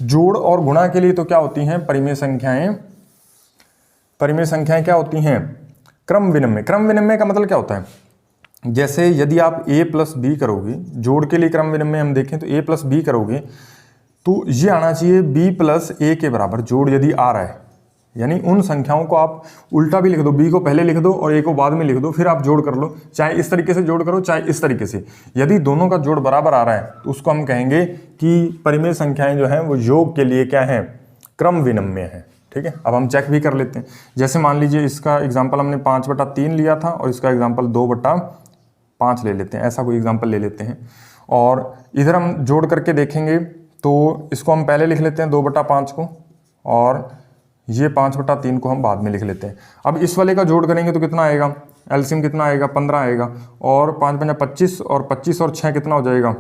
जोड़ और गुणा के लिए तो क्या होती हैं, परिमेय संख्याएं क्या होती हैं, क्रम विनिम्य। क्रम विनिम्य का मतलब क्या होता है, जैसे यदि आप a प्लस बी करोगे, जोड़ के लिए क्रम विनिम्य हम देखें तो a प्लस बी करोगे तो ये आना चाहिए b प्लस a के बराबर, जोड़ यदि आ रहा है। यानी उन संख्याओं को आप उल्टा भी लिख दो, b को पहले लिख दो और a को बाद में लिख दो, फिर आप जोड़ कर लो, चाहे इस तरीके से जोड़ करो चाहे इस तरीके से। यदि दोनों का जोड़ बराबर आ रहा है तो उसको हम कहेंगे कि परिमेय संख्याएं जो हैं वो योग के लिए क्या है, क्रम विनिम्य है। ठीक है, अब हम चेक भी कर लेते हैं। जैसे मान लीजिए इसका एग्जाम्पल हमने 5/3 लिया था और इसका एग्जाम्पल 2/5 ले लेते हैं, ऐसा कोई एग्जाम्पल ले लेते हैं। और इधर हम जोड़ करके देखेंगे तो इसको हम पहले लिख लेते हैं 2/5 को, और ये 5/3 को हम बाद में लिख लेते हैं। अब इस वाले का जोड़ करेंगे तो कितना आएगा, एलसीएम कितना आएगा, 15 आएगा, और 5 × 25 और 25 और 6 कितना हो जाएगा,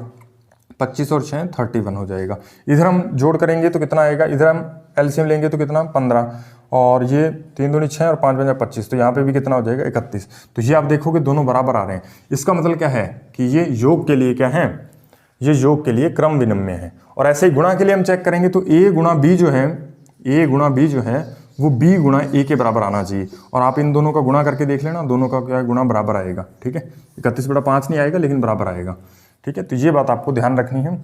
25 और 6 31 हो जाएगा। इधर हम जोड़ करेंगे तो कितना आएगा, इधर हम एलसीएम लेंगे तो कितना 15, और ये 3 दूनी 6 और 5 × 25, तो यहाँ पे भी कितना हो जाएगा 31। तो ये आप देखोगे दोनों बराबर आ रहे हैं। इसका मतलब क्या है कि ये योग के लिए क्या है, ये योग के लिए क्रम विनिम्य है। और ऐसे ही गुणा के लिए हम चेक करेंगे तो a गुणा b जो है, a गुणा b जो है वो b गुणा a के बराबर आना चाहिए। और आप इन दोनों का गुणा करके देख लेना, दोनों का क्या गुणा बराबर आएगा। ठीक है, 31/5 नहीं आएगा लेकिन बराबर आएगा। ठीक है, तो ये बात आपको ध्यान रखनी है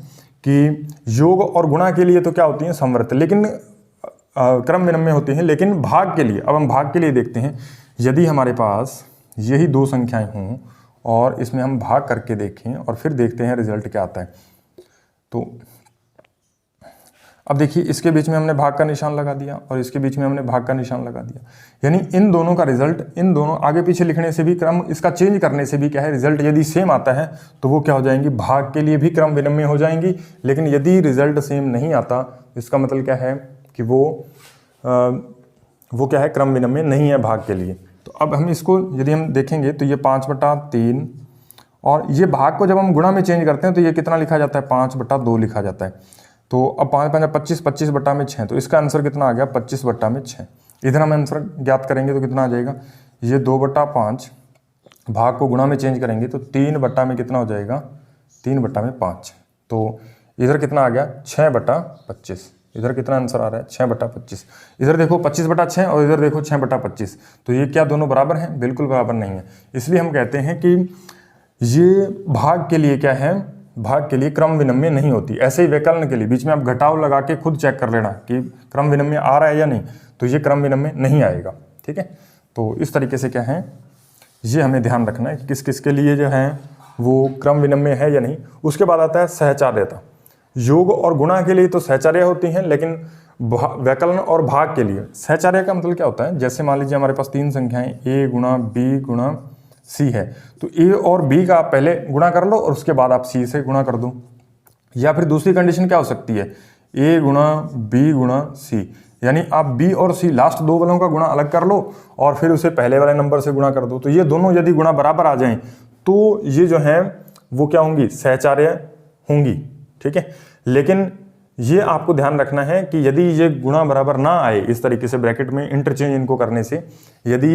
कि योग और गुणा के लिए तो क्या होती है, संवृत्त, लेकिन क्रम विनिम्य होती हैं। लेकिन भाग के लिए, अब हम भाग के लिए देखते हैं। यदि हमारे पास यही 2 संख्याएं हों और इसमें हम भाग करके देखें और फिर देखते हैं रिजल्ट क्या आता है। तो अब देखिए, इसके बीच में हमने भाग का निशान लगा दिया और इसके बीच में हमने भाग का निशान लगा दिया। यानी इन दोनों का रिजल्ट, इन दोनों आगे पीछे लिखने से भी, क्रम इसका चेंज करने से भी क्या है, रिजल्ट यदि सेम आता है तो वो क्या हो जाएंगी, भाग के लिए भी क्रम विनिम्य हो जाएंगी। लेकिन यदि रिजल्ट सेम नहीं आता, इसका मतलब क्या है कि वो क्या है, क्रम विनिम्य नहीं है भाग के लिए। तो अब हम इसको यदि हम देखेंगे तो ये 5/3, और ये भाग को जब हम गुणा में चेंज करते हैं तो ये कितना लिखा जाता है, 5/2 लिखा जाता है। तो अब 5 × 25, 25/6, तो इसका आंसर कितना आ गया, 25/6। इधर हम आंसर ज्ञात करेंगे तो कितना आ जाएगा, ये 2/5, भाग को गुणा में चेंज करेंगे तो 3 कितना हो जाएगा, 3/5। तो इधर कितना आ गया, 6/25। इधर कितना आंसर आ रहा है, 6/25। इधर देखो 25/6 और इधर देखो 6/25। तो ये क्या दोनों बराबर हैं, बिल्कुल बराबर नहीं है। इसलिए हम कहते हैं कि ये भाग के लिए क्या है, भाग के लिए क्रम विनिम्य नहीं होती। ऐसे ही व्यकलन के लिए बीच में आप घटाव लगा के खुद चेक कर लेना कि क्रम विनिम्य आ रहा है या नहीं, तो ये क्रम विनिम्य नहीं आएगा। ठीक है, तो इस तरीके से क्या है, ये हमें ध्यान रखना है कि किस किस के लिए जो है वो क्रम विनिम्य है या नहीं। उसके बाद आता है सहचार्यता। योग और गुणा के लिए तो सहचार्य होती हैं, लेकिन व्यकलन और भाग के लिए सहचार्य का मतलब क्या होता है, जैसे मान लीजिए हमारे पास 3 संख्याएं a गुणा b गुणा c है, तो a और b का आप पहले गुणा कर लो और उसके बाद आप c से गुणा कर दो। या फिर दूसरी कंडीशन क्या हो सकती है, a गुणा b गुणा c, यानी आप b और c लास्ट 2 वालों का गुणा अलग कर लो और फिर उसे पहले वाले नंबर से गुणा कर दो। तो ये दोनों यदि गुणा बराबर आ जाएं तो ये जो है वो क्या होंगी, सहचार्य होंगी। ठीक है, लेकिन ये आपको ध्यान रखना है कि यदि ये गुणा बराबर ना आए, इस तरीके से ब्रैकेट में इंटरचेंज इनको करने से यदि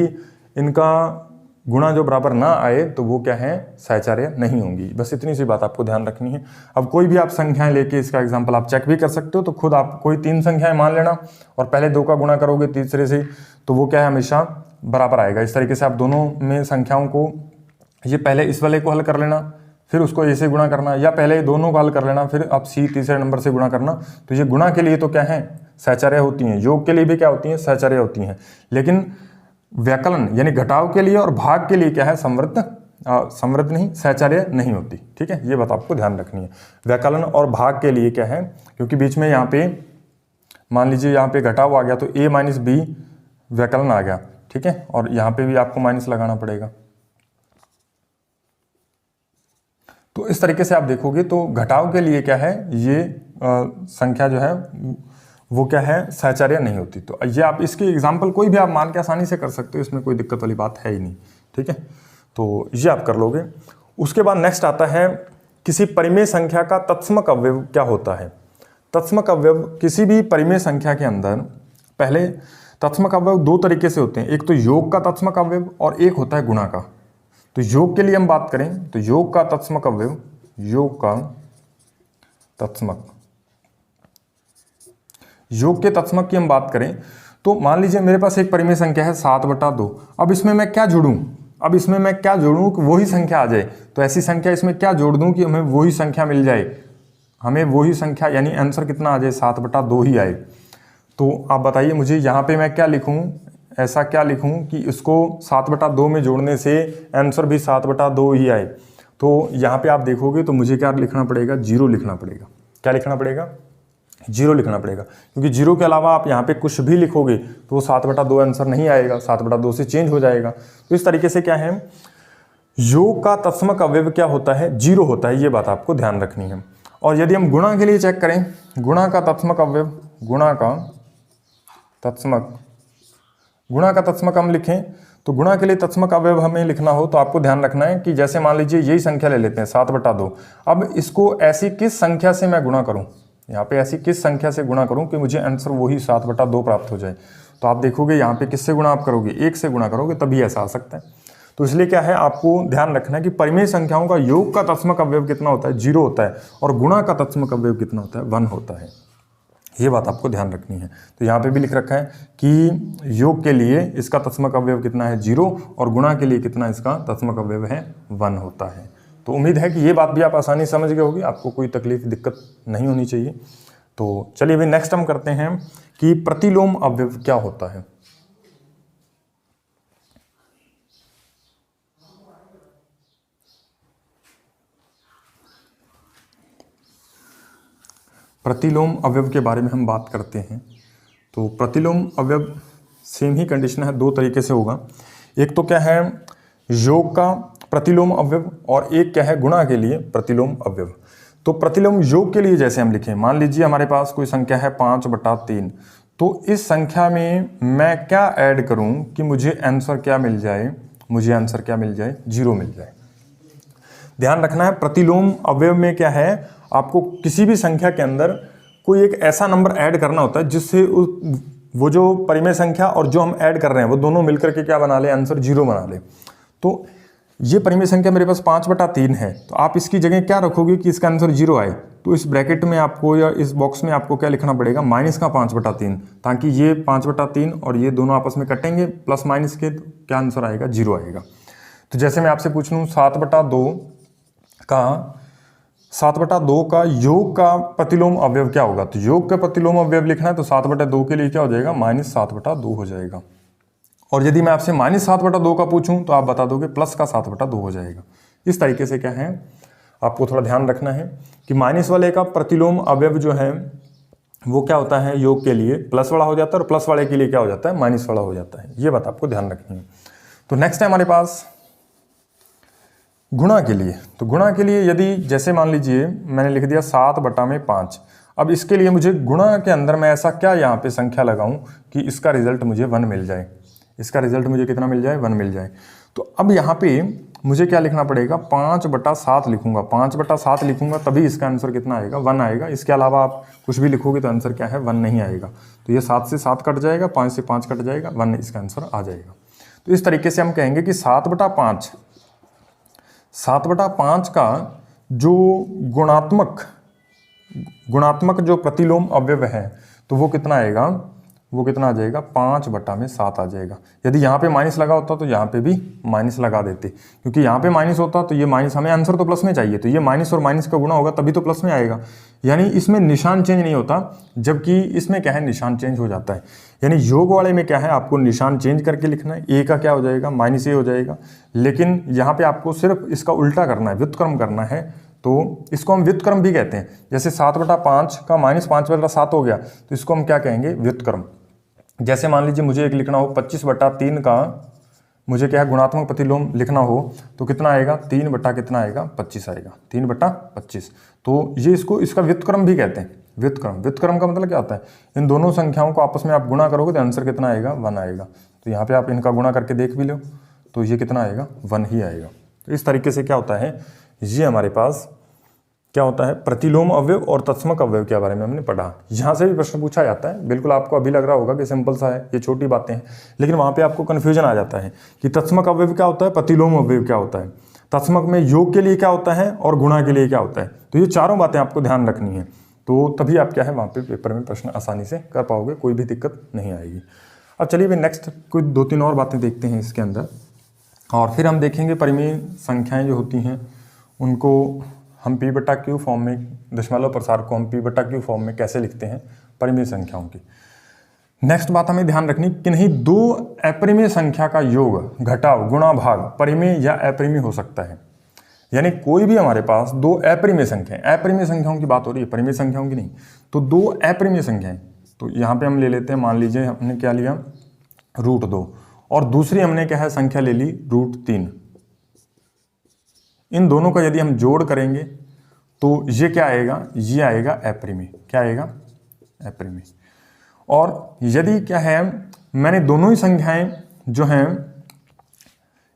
इनका गुणा जो बराबर ना आए तो वो क्या है, सहचार्य नहीं होंगी। बस इतनी सी बात आपको ध्यान रखनी है। अब कोई भी आप संख्याएं लेके इसका एग्जांपल आप चेक भी कर सकते हो। तो खुद आप कोई 3 संख्याएं मान लेना और पहले 2 का गुणा करोगे तीसरे से, तो वो क्या है, हमेशा बराबर आएगा। इस तरीके से आप दोनों में संख्याओं को, ये पहले इस वाले को हल कर लेना, फिर उसको ए से गुणा करना, या पहले दोनों को हल कर लेना फिर आप सी तीसरे नंबर से गुणा करना। तो ये गुणा के लिए तो क्या है, सहचार्य होती हैं। योग के लिए भी क्या होती हैं, सहचार्य होती हैं। लेकिन व्यकलन यानी घटाव के लिए और भाग के लिए क्या है, समृद्ध नहीं, सहचर्य नहीं होती। ठीक है, ये बात आपको ध्यान रखनी है। व्यकलन और भाग के लिए क्या है, क्योंकि बीच में यहाँ पे मान लीजिए यहाँ पे घटाव आ गया तो a माइनस बी व्यकलन आ गया। ठीक है, और यहाँ पे भी आपको माइनस लगाना पड़ेगा। तो इस तरीके से आप देखोगे तो घटाव के लिए क्या है, ये संख्या जो है वो क्या है, सहचर्य नहीं होती। तो ये आप इसके एग्जाम्पल कोई भी आप मान के आसानी से कर सकते हो, इसमें कोई दिक्कत वाली बात है ही नहीं। ठीक है, तो ये आप कर लोगे। उसके बाद नेक्स्ट आता है किसी परिमेय संख्या का तत्समक अवयव क्या होता है। तत्समक अवयव किसी भी परिमेय संख्या के अंदर, पहले तत्समक अवयव दो तरीके से होते हैं, एक तो योग का तत्समक अवयव और एक होता है गुणा का। तो योग के लिए हम बात करें तो योग का तत्समक अवयव, योग का तत्समक, योग के तत्समक की हम बात करें तो मान लीजिए मेरे पास एक परिमेय संख्या है 7/2। अब इसमें मैं क्या जोड़ूं, अब इसमें मैं क्या जोड़ूं कि वही संख्या आ जाए। तो ऐसी संख्या इसमें क्या जोड़ दूं कि हमें वही संख्या मिल जाए, हमें वही संख्या यानी आंसर कितना आ जाए, 7/2 ही आए। तो आप बताइए मुझे यहाँ पे मैं क्या लिखूं, ऐसा क्या लिखूं कि इसको 7/2 में जोड़ने से आंसर भी 7/2 ही आए। तो यहाँ पे आप देखोगे तो मुझे क्या लिखना पड़ेगा, 0 लिखना पड़ेगा। क्या लिखना पड़ेगा, 0 लिखना पड़ेगा, क्योंकि 0 के अलावा आप यहाँ पे कुछ भी लिखोगे तो 7/2 आंसर नहीं आएगा, 7/2 से चेंज हो जाएगा। तो इस तरीके से क्या है, योग का तत्समक अवयव क्या होता है, 0 होता है। ये बात आपको ध्यान रखनी है। और यदि हम गुणा के लिए चेक करें, गुणा का तत्समक अवयव, गुणा का तत्समक हम लिखें तो गुणा के लिए तत्समक अवयव हमें लिखना हो तो आपको ध्यान रखना है कि जैसे मान लीजिए यही संख्या ले लेते हैं 7/2। अब इसको ऐसी किस संख्या से मैं गुणा करूं, यहाँ पे ऐसी किस संख्या से गुणा करूं कि मुझे आंसर वही 7/2 प्राप्त हो जाए। तो आप देखोगे यहाँ पे किससे गुणा आप करोगे, 1 से गुणा करोगे तभी ऐसा आ सकता है। तो इसलिए क्या है, आपको ध्यान रखना है कि परिमेय संख्याओं का योग का तत्समक अवयव कितना होता है, 0 होता है, और गुणा का तत्समक अवयव कितना होता है, 1 होता है। ये बात आपको ध्यान रखनी है। तो यहाँ पे भी लिख रखा है कि योग के लिए इसका तत्समक अवयव कितना है, 0, और गुणा के लिए कितना इसका तत्समक अवयव है, 1 होता है। तो उम्मीद है कि ये बात भी आप आसानी समझ गए होगी, आपको कोई तकलीफ दिक्कत नहीं होनी चाहिए। तो चलिए अभी नेक्स्ट हम करते हैं कि प्रतिलोम अवयव क्या होता है। प्रतिलोम अवयव के बारे में हम बात करते हैं। तो प्रतिलोम अवयव सेम ही कंडीशन है, दो तरीके से होगा। एक तो क्या है योग का प्रतिलोम अवयव और एक क्या है गुणा के लिए प्रतिलोम अवयव। तो प्रतिलोम योग के लिए जैसे हम लिखें, मान लीजिए हमारे पास कोई संख्या है 5/3, तो इस संख्या में मैं क्या ऐड करूं कि मुझे आंसर क्या मिल जाए, मुझे आंसर क्या मिल जाए, 0 मिल जाए। ध्यान रखना है प्रतिलोम अवयव में क्या है, आपको किसी भी संख्या के अंदर कोई एक ऐसा नंबर ऐड करना होता है जिससे वो जो परिमेय संख्या और जो हम ऐड कर रहे हैं वो दोनों मिलकर के क्या बना ले, आंसर 0 बना ले। तो ये परिमेय संख्या मेरे पास 5/3 है, तो आप इसकी जगह क्या रखोगे कि इसका आंसर 0 आए। तो इस ब्रैकेट में आपको या इस बॉक्स में आपको क्या लिखना पड़ेगा, माइनस का 5/3, ताकि ये 5/3 और ये दोनों आपस में कटेंगे प्लस माइनस के, तो क्या आंसर आएगा, 0 आएगा। तो जैसे मैं आपसे पूछ लूँ 7/2 का योग का प्रतिलोम अवयव क्या होगा, तो योग का प्रतिलोम अवयव लिखना है तो 7/2 के लिए क्या हो जाएगा, -7/2 हो जाएगा। और यदि मैं आपसे -7/2 का पूछूं तो आप बता दोगे प्लस का 7/2 हो जाएगा। इस तरीके से क्या है, आपको थोड़ा ध्यान रखना है कि माइनस वाले का प्रतिलोम अवयव जो है वो क्या होता है, योग के लिए प्लस वाला हो जाता है और प्लस वाले के लिए क्या हो जाता है, माइनस वाला हो जाता है। ये बात आपको ध्यान रखनी है। तो नेक्स्ट है हमारे पास गुणा के लिए। तो गुणा के लिए यदि जैसे मान लीजिए मैंने लिख दिया 7/5, अब इसके लिए मुझे गुणा के अंदर मैं ऐसा क्या यहाँ पे संख्या लगाऊं कि इसका रिजल्ट मुझे 1 मिल जाए, इसका रिजल्ट मुझे कितना मिल जाए, 1 मिल जाए। तो अब यहाँ पे मुझे क्या लिखना पड़ेगा, 5/7 लिखूंगा, 5/7 लिखूंगा तभी इसका आंसर कितना आएगा, 1 आएगा। इसके अलावा आप कुछ भी लिखोगे तो आंसर क्या है, 1 नहीं आएगा। तो ये 7 से 7 कट जाएगा, 5 से 5 कट जाएगा, 1 इसका आंसर आ जाएगा। तो इस तरीके से हम कहेंगे कि 7/5 का जो गुणात्मक जो प्रतिलोम अवयव है तो वो कितना आएगा, वो कितना आ जाएगा, 5/7 आ जाएगा। यदि यहाँ पे माइनस लगा होता तो यहाँ पे भी माइनस लगा देते, क्योंकि यहाँ पे माइनस होता तो ये माइनस, हमें आंसर तो प्लस में चाहिए, तो ये माइनस और माइनस का गुणा होगा तभी तो प्लस में आएगा। यानी इसमें निशान चेंज नहीं होता, जबकि इसमें क्या है, निशान चेंज हो जाता है। यानी योग वाले में क्या है, आपको निशान चेंज करके लिखना है, ए का क्या हो जाएगा माइनस ए हो जाएगा, लेकिन यहाँ पे आपको सिर्फ इसका उल्टा करना है, व्युत्क्रम करना है, तो इसको हम व्युत्क्रम भी कहते हैं। जैसे 7/5 का -5/7 हो गया, तो इसको हम क्या कहेंगे, व्युत्क्रम। जैसे मान लीजिए मुझे एक लिखना हो 25/3 का, मुझे क्या है गुणात्मक प्रतिलोम लिखना हो तो कितना आएगा, 3 बटा कितना आएगा 25 आएगा, 3/25। तो ये इसका व्युत्क्रम भी कहते हैं। व्युत्क्रम का मतलब क्या होता है, इन दोनों संख्याओं को आपस में आप गुणा करोगे तो आंसर कितना आएगा, 1 आएगा। तो यहाँ पे आप इनका गुणा करके देख भी लो तो ये कितना आएगा, 1 ही आएगा। तो इस तरीके से क्या होता है, ये हमारे पास क्या होता है, प्रतिलोम अवयव और तत्समक अवयव के बारे में हमने पढ़ा। यहाँ से भी प्रश्न पूछा जाता है, बिल्कुल आपको अभी लग रहा होगा कि सिंपल सा है, ये छोटी बातें हैं, लेकिन वहाँ पे आपको कन्फ्यूजन आ जाता है कि तत्समक अवयव क्या होता है, प्रतिलोम अवयव क्या होता है, तत्समक में योग के लिए क्या होता है और गुणा के लिए क्या होता है। तो ये चारों बातें आपको ध्यान रखनी है, तो तभी आप क्या है वहाँ पे पेपर में प्रश्न आसानी से कर पाओगे, कोई भी दिक्कत नहीं आएगी। अब चलिए भाई नेक्स्ट कुछ 2-3 और बातें देखते हैं इसके अंदर, और फिर हम देखेंगे परिमेय संख्याएं जो होती हैं उनको हम p/q फॉर्म में, दशमलव प्रसार को हम p/q फॉर्म में कैसे लिखते हैं परिमेय संख्याओं की। नेक्स्ट बात हमें ध्यान रखनी कि नहीं दो अपरिमेय संख्या का योग, घटाव, गुणा, भाग परिमेय या अपरिमेय हो सकता है। यानी कोई भी हमारे पास दो अपरिमेय संख्याएं, अपरिमेय संख्याओं की बात हो रही है, परिमेय संख्याओं की नहीं, तो दो अपरिमेय संख्याएं, तो यहाँ पे हम ले लेते हैं, मान लीजिए हमने क्या लिया √2 और दूसरी हमने क्या है संख्या ले ली √3। इन दोनों का यदि हम जोड़ करेंगे तो ये क्या आएगा, ये आएगा अपरिमेय। क्या आएगा, अपरिमेय। और यदि क्या है मैंने दोनों ही संख्याएं जो हैं,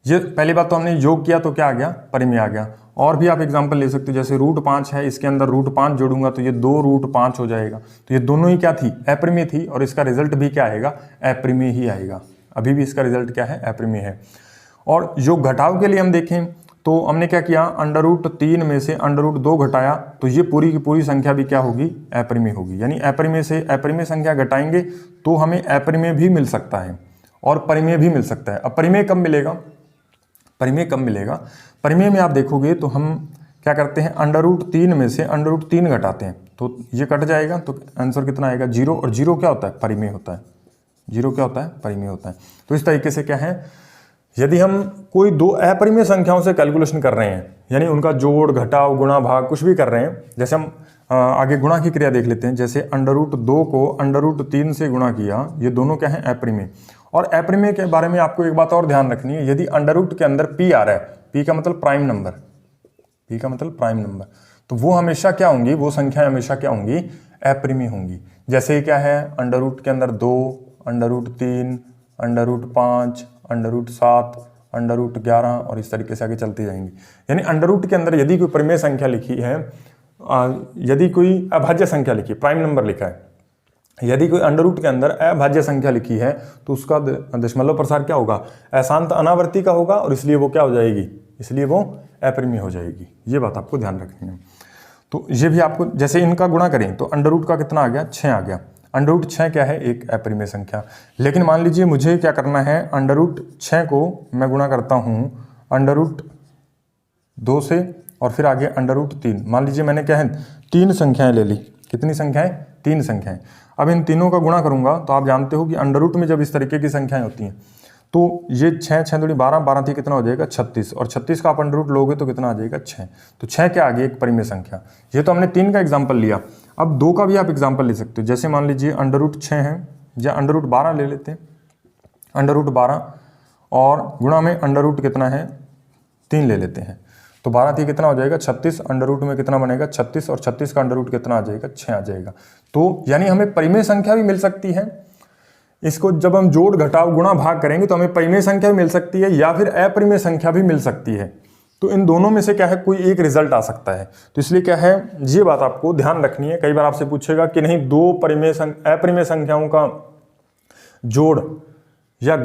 ये पहली बात तो हमने योग किया तो क्या आ गया, परिमेय आ गया। और भी आप एग्जांपल ले सकते हो, जैसे √5 है, इसके अंदर √5 जोड़ूंगा तो ये 2√5 हो जाएगा। तो ये दोनों ही क्या थी, अपरिमेय थी, और इसका रिजल्ट भी क्या आएगा, अपरिमेय ही आएगा। अभी भी इसका रिजल्ट क्या है, अपरिमेय है। और योग घटाव के लिए हम देखें तो हमने क्या किया, √3 में से √2 घटाया तो ये पूरी की पूरी संख्या भी क्या होगी, अपरिमेय होगी। यानी अपरिमेय से अपरिमेय संख्या घटाएंगे तो हमें अपरिमेय भी मिल सकता है और परिमेय भी मिल सकता है। अब परिमेय कब मिलेगा, परिमेय कब मिलेगा, परिमेय में आप देखोगे तो हम क्या करते हैं, √3 में से √3 घटाते हैं तो ये कट जाएगा, तो आंसर कितना आएगा, 0। और 0 क्या होता है, परिमेय होता है। 0 क्या होता है, परिमेय होता है। तो इस तरीके से क्या है, यदि हम कोई दो अपरिमेय संख्याओं से कैलकुलेशन कर रहे हैं, यानी उनका जोड़, घटाव, गुणा, भाग कुछ भी कर रहे हैं, जैसे हम आगे गुणा की क्रिया देख लेते हैं, जैसे √2 को √3 से गुणा किया, ये दोनों क्या है, अपरिमेय। और अपरिमेय के बारे में आपको एक बात और ध्यान रखनी है, यदि अंडर के अंदर p आ रहा है, p का मतलब प्राइम नंबर, p का मतलब प्राइम नंबर, तो वो हमेशा क्या होंगी, वो संख्याएं हमेशा क्या होंगी, अपरिमेय होंगी। जैसे क्या है, अंडर के अंदर 2, √3, √5, √7, √11 और इस तरीके से आगे चलती जाएंगी। यानी अंडर के अंदर यदि कोई परिमेय संख्या लिखी है, यदि कोई अभाज्य संख्या लिखी, प्राइम नंबर लिखा है, यदि कोई अंडर के अंदर अभाज्य संख्या लिखी है तो उसका दशमलव प्रसार क्या होगा, अशांत अनावर्ती का होगा, और इसलिए वो क्या हो जाएगी, इसलिए वो अपरिमेय हो जाएगी। ये बात आपको ध्यान रखनी है। तो ये भी आपको, जैसे इनका गुणा करें तो अंडर का कितना आ गया, 6 आ गया। √6 क्या है, एक अपरिमेय संख्या। लेकिन मान लीजिए मुझे क्या करना है, √6 को मैं गुणा करता हूँ √2 से और फिर आगे √3। मान लीजिए मैंने क्या है, 3 संख्याएं ले ली। कितनी संख्याएं, 3 संख्याएं। अब इन तीनों का गुणा करूंगा तो आप जानते हो कि अंडर में जब इस तरीके की संख्याएं होती हैं तो ये 6, 6 दूनी 12, 12 थी कितना हो जाएगा, 36, और 36 का आप अंडर लोगे तो कितना आ जाएगा, 6। तो 6 क्या आ गई, एक परिमेय संख्या। ये तो हमने 3 का एग्जाम्पल लिया, अब 2 का भी आप एग्जाम्पल ले सकते हो। जैसे मान लीजिए √6 है, या √12 ले लेते हैं, √12 और गुणा में अंडर कितना है, 3 ले लेते हैं, तो 12 थी कितना हो जाएगा, 36, अंडर में कितना बनेगा, 36, और 36 का अंडर कितना आ जाएगा, 6 आ जाएगा। तो यानी हमें परिमेय संख्या भी मिल सकती है, इसको जब हम जोड़, घटाव, गुणा, भाग करेंगे तो हमें परिमेय संख्या भी मिल सकती है या फिर अपरिमेय संख्या भी मिल सकती है। तो इन दोनों में से क्या है, कोई एक रिजल्ट आ सकता है। तो इसलिए क्या है, ये बात आपको ध्यान रखनी है। कई बार आपसे पूछेगा कि नहीं दो अपरिमेय संख्याओं का जोड़ या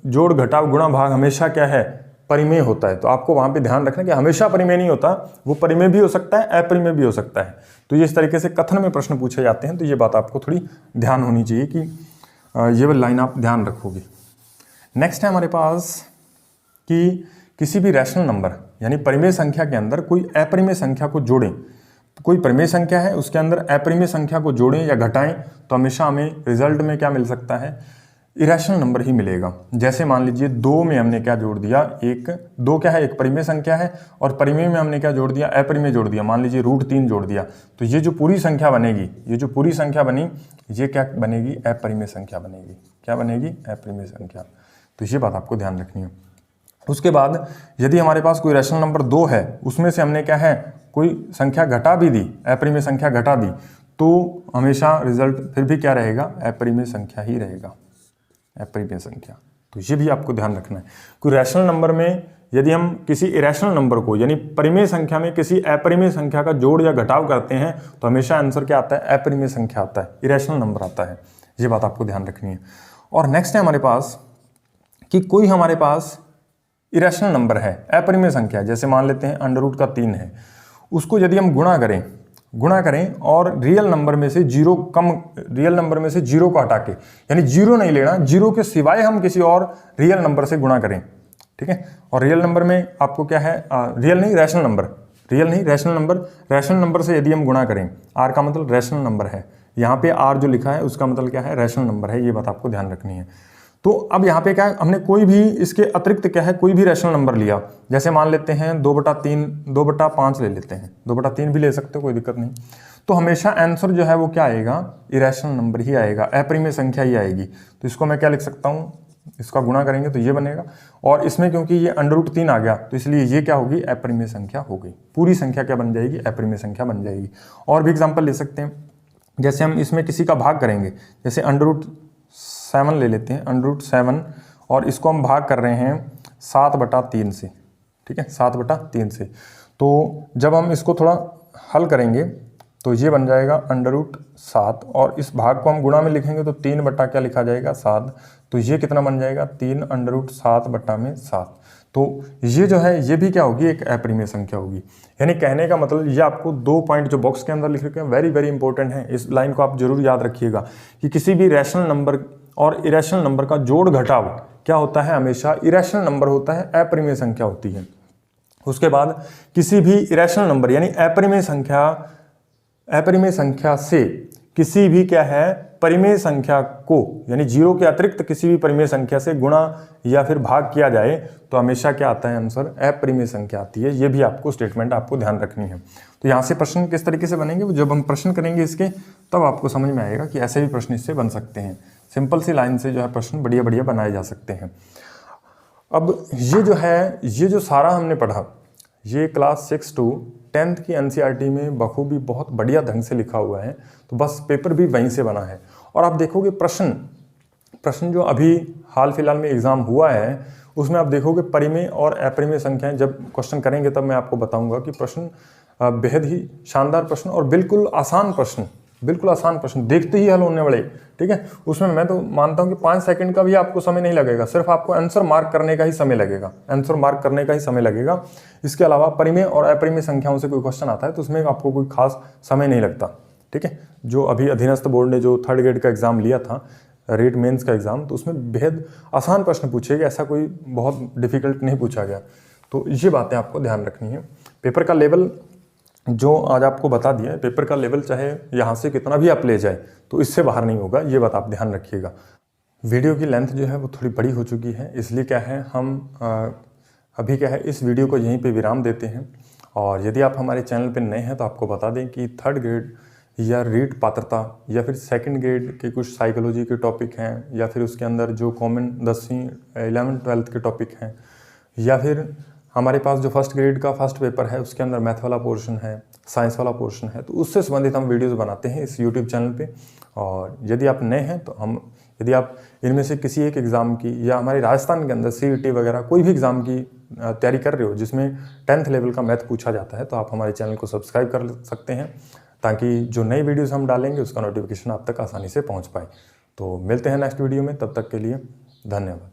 जोड़, घटाव, गुणा, भाग हमेशा क्या है, परिमेय होता है। तो आपको वहां पे ध्यान रखना कि हमेशा परिमेय नहीं होता, वो परिमेय भी हो सकता है, अपरिमेय भी हो सकता है। तो ये इस तरीके से कथन में प्रश्न पूछे जाते हैं, तो ये बात आपको थोड़ी ध्यान होनी चाहिए कि ये वाली लाइन आप ध्यान रखोगे। नेक्स्ट है हमारे पास कि किसी भी रैशनल नंबर यानी परिमेय संख्या के अंदर कोई अपरिमेय संख्या को जोड़ें कोई परिमेय संख्या है, उसके अंदर अपरिमेय संख्या को जोड़ें या घटाएं तो हमेशा हमें रिजल्ट में क्या मिल सकता है, इरेशनल नंबर ही मिलेगा। जैसे मान लीजिए 2 में हमने क्या जोड़ दिया, 2 क्या है, एक परिमेय संख्या है और परिमेय में हमने क्या जोड़ दिया, अपरिमेय जोड़ दिया, मान लीजिए √3 जोड़ दिया, तो ये जो पूरी संख्या बनेगी, ये जो पूरी संख्या बनी, ये क्या बनेगी, अपरिमेय संख्या बनेगी। क्या बनेगी, अपरिमेय संख्या। तो ये बात आपको ध्यान रखनी है। उसके बाद यदि हमारे पास कोई रैशनल नंबर 2 है, उसमें से हमने क्या है, कोई संख्या घटा भी दी, अपरिमेय संख्या घटा दी, तो हमेशा रिजल्ट फिर भी क्या रहेगा, अपरिमेय संख्या ही रहेगा, अपरिमेय संख्या। तो ये भी आपको ध्यान रखना है। कोई रैशनल नंबर में यदि हम किसी इरेशनल नंबर को यानी परिमेय संख्या में किसी अपरिमेय संख्या का जोड़ या घटाव करते हैं तो हमेशा आंसर क्या आता है, अपरिमेय संख्या आता है, इरेशनल नंबर आता है। ये बात आपको ध्यान रखनी है। और नेक्स्ट है हमारे पास कि कोई हमारे पास इरेशनल नंबर है, अपरिमेय संख्या, जैसे मान लेते हैं √3 है, उसको यदि हम गुणा करें और रियल नंबर में से जीरो को हटा के, यानी जीरो नहीं लेना, जीरो के सिवाय हम किसी और रियल नंबर से गुणा करें, ठीक है। और रियल नंबर में आपको क्या है, रैशनल नंबर से यदि हम गुणा करें, आर का मतलब रैशनल नंबर है, यहाँ पे आर जो लिखा है उसका मतलब क्या है, रैशनल नंबर है। ये बात आपको ध्यान रखनी है। तो अब यहाँ पे क्या है, हमने कोई भी इसके अतिरिक्त क्या है, कोई भी रैशनल नंबर लिया, जैसे मान लेते हैं 2/3, 2/5 ले लेते हैं, 2/3 भी ले सकते हो, कोई दिक्कत नहीं। तो हमेशा आंसर जो है वो क्या आएगा, इरेशनल नंबर ही आएगा, अपरिमेय संख्या ही आएगी। तो इसको मैं क्या लिख सकता हूँ, इसका गुणा करेंगे तो ये बनेगा, और इसमें क्योंकि ये √3 आ गया तो इसलिए ये क्या होगी, अपरिमेय संख्या हो गई। पूरी संख्या क्या बन जाएगी, अपरिमेय संख्या बन जाएगी। और भी एग्जाम्पल ले सकते हैं, जैसे हम इसमें किसी का भाग करेंगे, जैसे √7 ले लेते हैं, √7, और इसको हम भाग कर रहे हैं 7/3 से, ठीक है, 7/3 से। तो जब हम इसको थोड़ा हल करेंगे तो ये बन जाएगा √7, और इस भाग को हम गुणा में लिखेंगे तो 3 क्या लिखा जाएगा, 7। तो ये कितना बन जाएगा, 3 √7/7। तो ये जो है ये भी क्या होगी, एक अपरिमेय संख्या होगी। यानी कहने का मतलब ये आपको 2 पॉइंट जो बॉक्स के अंदर लिख रखे हैं वेरी वेरी इंपॉर्टेंट है। इस लाइन को आप जरूर याद रखिएगा कि किसी भी रैशनल नंबर और इरेशनल नंबर का जोड़ घटाव क्या होता है, हमेशा इरेशनल नंबर होता है, अपरिमेय संख्या होती है। उसके बाद किसी भी इरेशनल नंबर यानी अपरिमेय संख्या से किसी भी क्या है, परिमेय संख्या को यानी जीरो के अतिरिक्त किसी भी परिमेय संख्या से गुणा या फिर भाग किया जाए तो हमेशा क्या आता है, आंसर अपरिमेय संख्या आती है। ये भी आपको स्टेटमेंट आपको ध्यान रखनी है। तो यहाँ से प्रश्न किस तरीके से बनेंगे, जब हम प्रश्न करेंगे इसके तब आपको समझ में आएगा कि ऐसे भी प्रश्न इससे बन सकते हैं। सिंपल सी लाइन से जो है प्रश्न बढ़िया बढ़िया बनाए जा सकते हैं। अब ये जो है, ये जो सारा हमने पढ़ा, ये क्लास 6 to 10th की NCERT में बखूबी बहुत बढ़िया ढंग से लिखा हुआ है। तो बस पेपर भी वहीं से बना है। और आप देखोगे प्रश्न जो अभी हाल फिलहाल में एग्जाम हुआ है उसमें आप देखोगे परिमेय और अपरिमेय संख्याएं जब क्वेश्चन करेंगे तब मैं आपको बताऊंगा कि प्रश्न बेहद ही शानदार प्रश्न और बिल्कुल आसान प्रश्न देखते ही हल होने वाले, ठीक है। उसमें मैं तो मानता हूं कि 5 सेकंड का भी आपको समय नहीं लगेगा, सिर्फ आपको आंसर मार्क करने का ही समय लगेगा। इसके अलावा परिमेय और अपरिमेय संख्याओं से कोई क्वेश्चन आता है तो उसमें आपको कोई खास समय नहीं लगता, ठीक है। जो अभी अधीनस्थ बोर्ड ने जो 3rd ग्रेड का एग्जाम लिया था, रेट मेंस का एग्जाम, तो उसमें बेहद आसान प्रश्न पूछे गए, ऐसा कोई बहुत डिफिकल्ट नहीं पूछा गया। तो ये बातें आपको ध्यान रखनी है। पेपर का लेवल जो आज आपको बता दिया है, पेपर का लेवल चाहे यहाँ से कितना भी आप ले जाए तो इससे बाहर नहीं होगा, ये बात आप ध्यान रखिएगा। वीडियो की लेंथ जो है वो थोड़ी बड़ी हो चुकी है, इसलिए क्या है हम अभी क्या है इस वीडियो को यहीं पे विराम देते हैं। और यदि आप हमारे चैनल पे नए हैं तो आपको बता दें कि 3rd ग्रेड या रीट पात्रता या फिर 2nd ग्रेड के कुछ साइकोलॉजी के टॉपिक हैं, या फिर उसके अंदर जो कॉमन 10वीं 11th 12th के टॉपिक हैं, या फिर हमारे पास जो 1st ग्रेड का फर्स्ट पेपर है उसके अंदर मैथ वाला पोर्शन है, साइंस वाला पोर्शन है, तो उससे संबंधित हम वीडियोस बनाते हैं इस यूट्यूब चैनल पे। और यदि आप नए हैं तो यदि आप इनमें से किसी एक एग्ज़ाम की या हमारे राजस्थान के अंदर CET वगैरह कोई भी एग्ज़ाम की तैयारी कर रहे हो जिसमें 10th लेवल का मैथ पूछा जाता है तो आप हमारे चैनल को सब्सक्राइब कर सकते हैं, ताकि जो नई वीडियोज़ हम डालेंगे उसका नोटिफिकेशन आप तक आसानी से पहुँच पाए। तो मिलते हैं नेक्स्ट वीडियो में, तब तक के लिए धन्यवाद।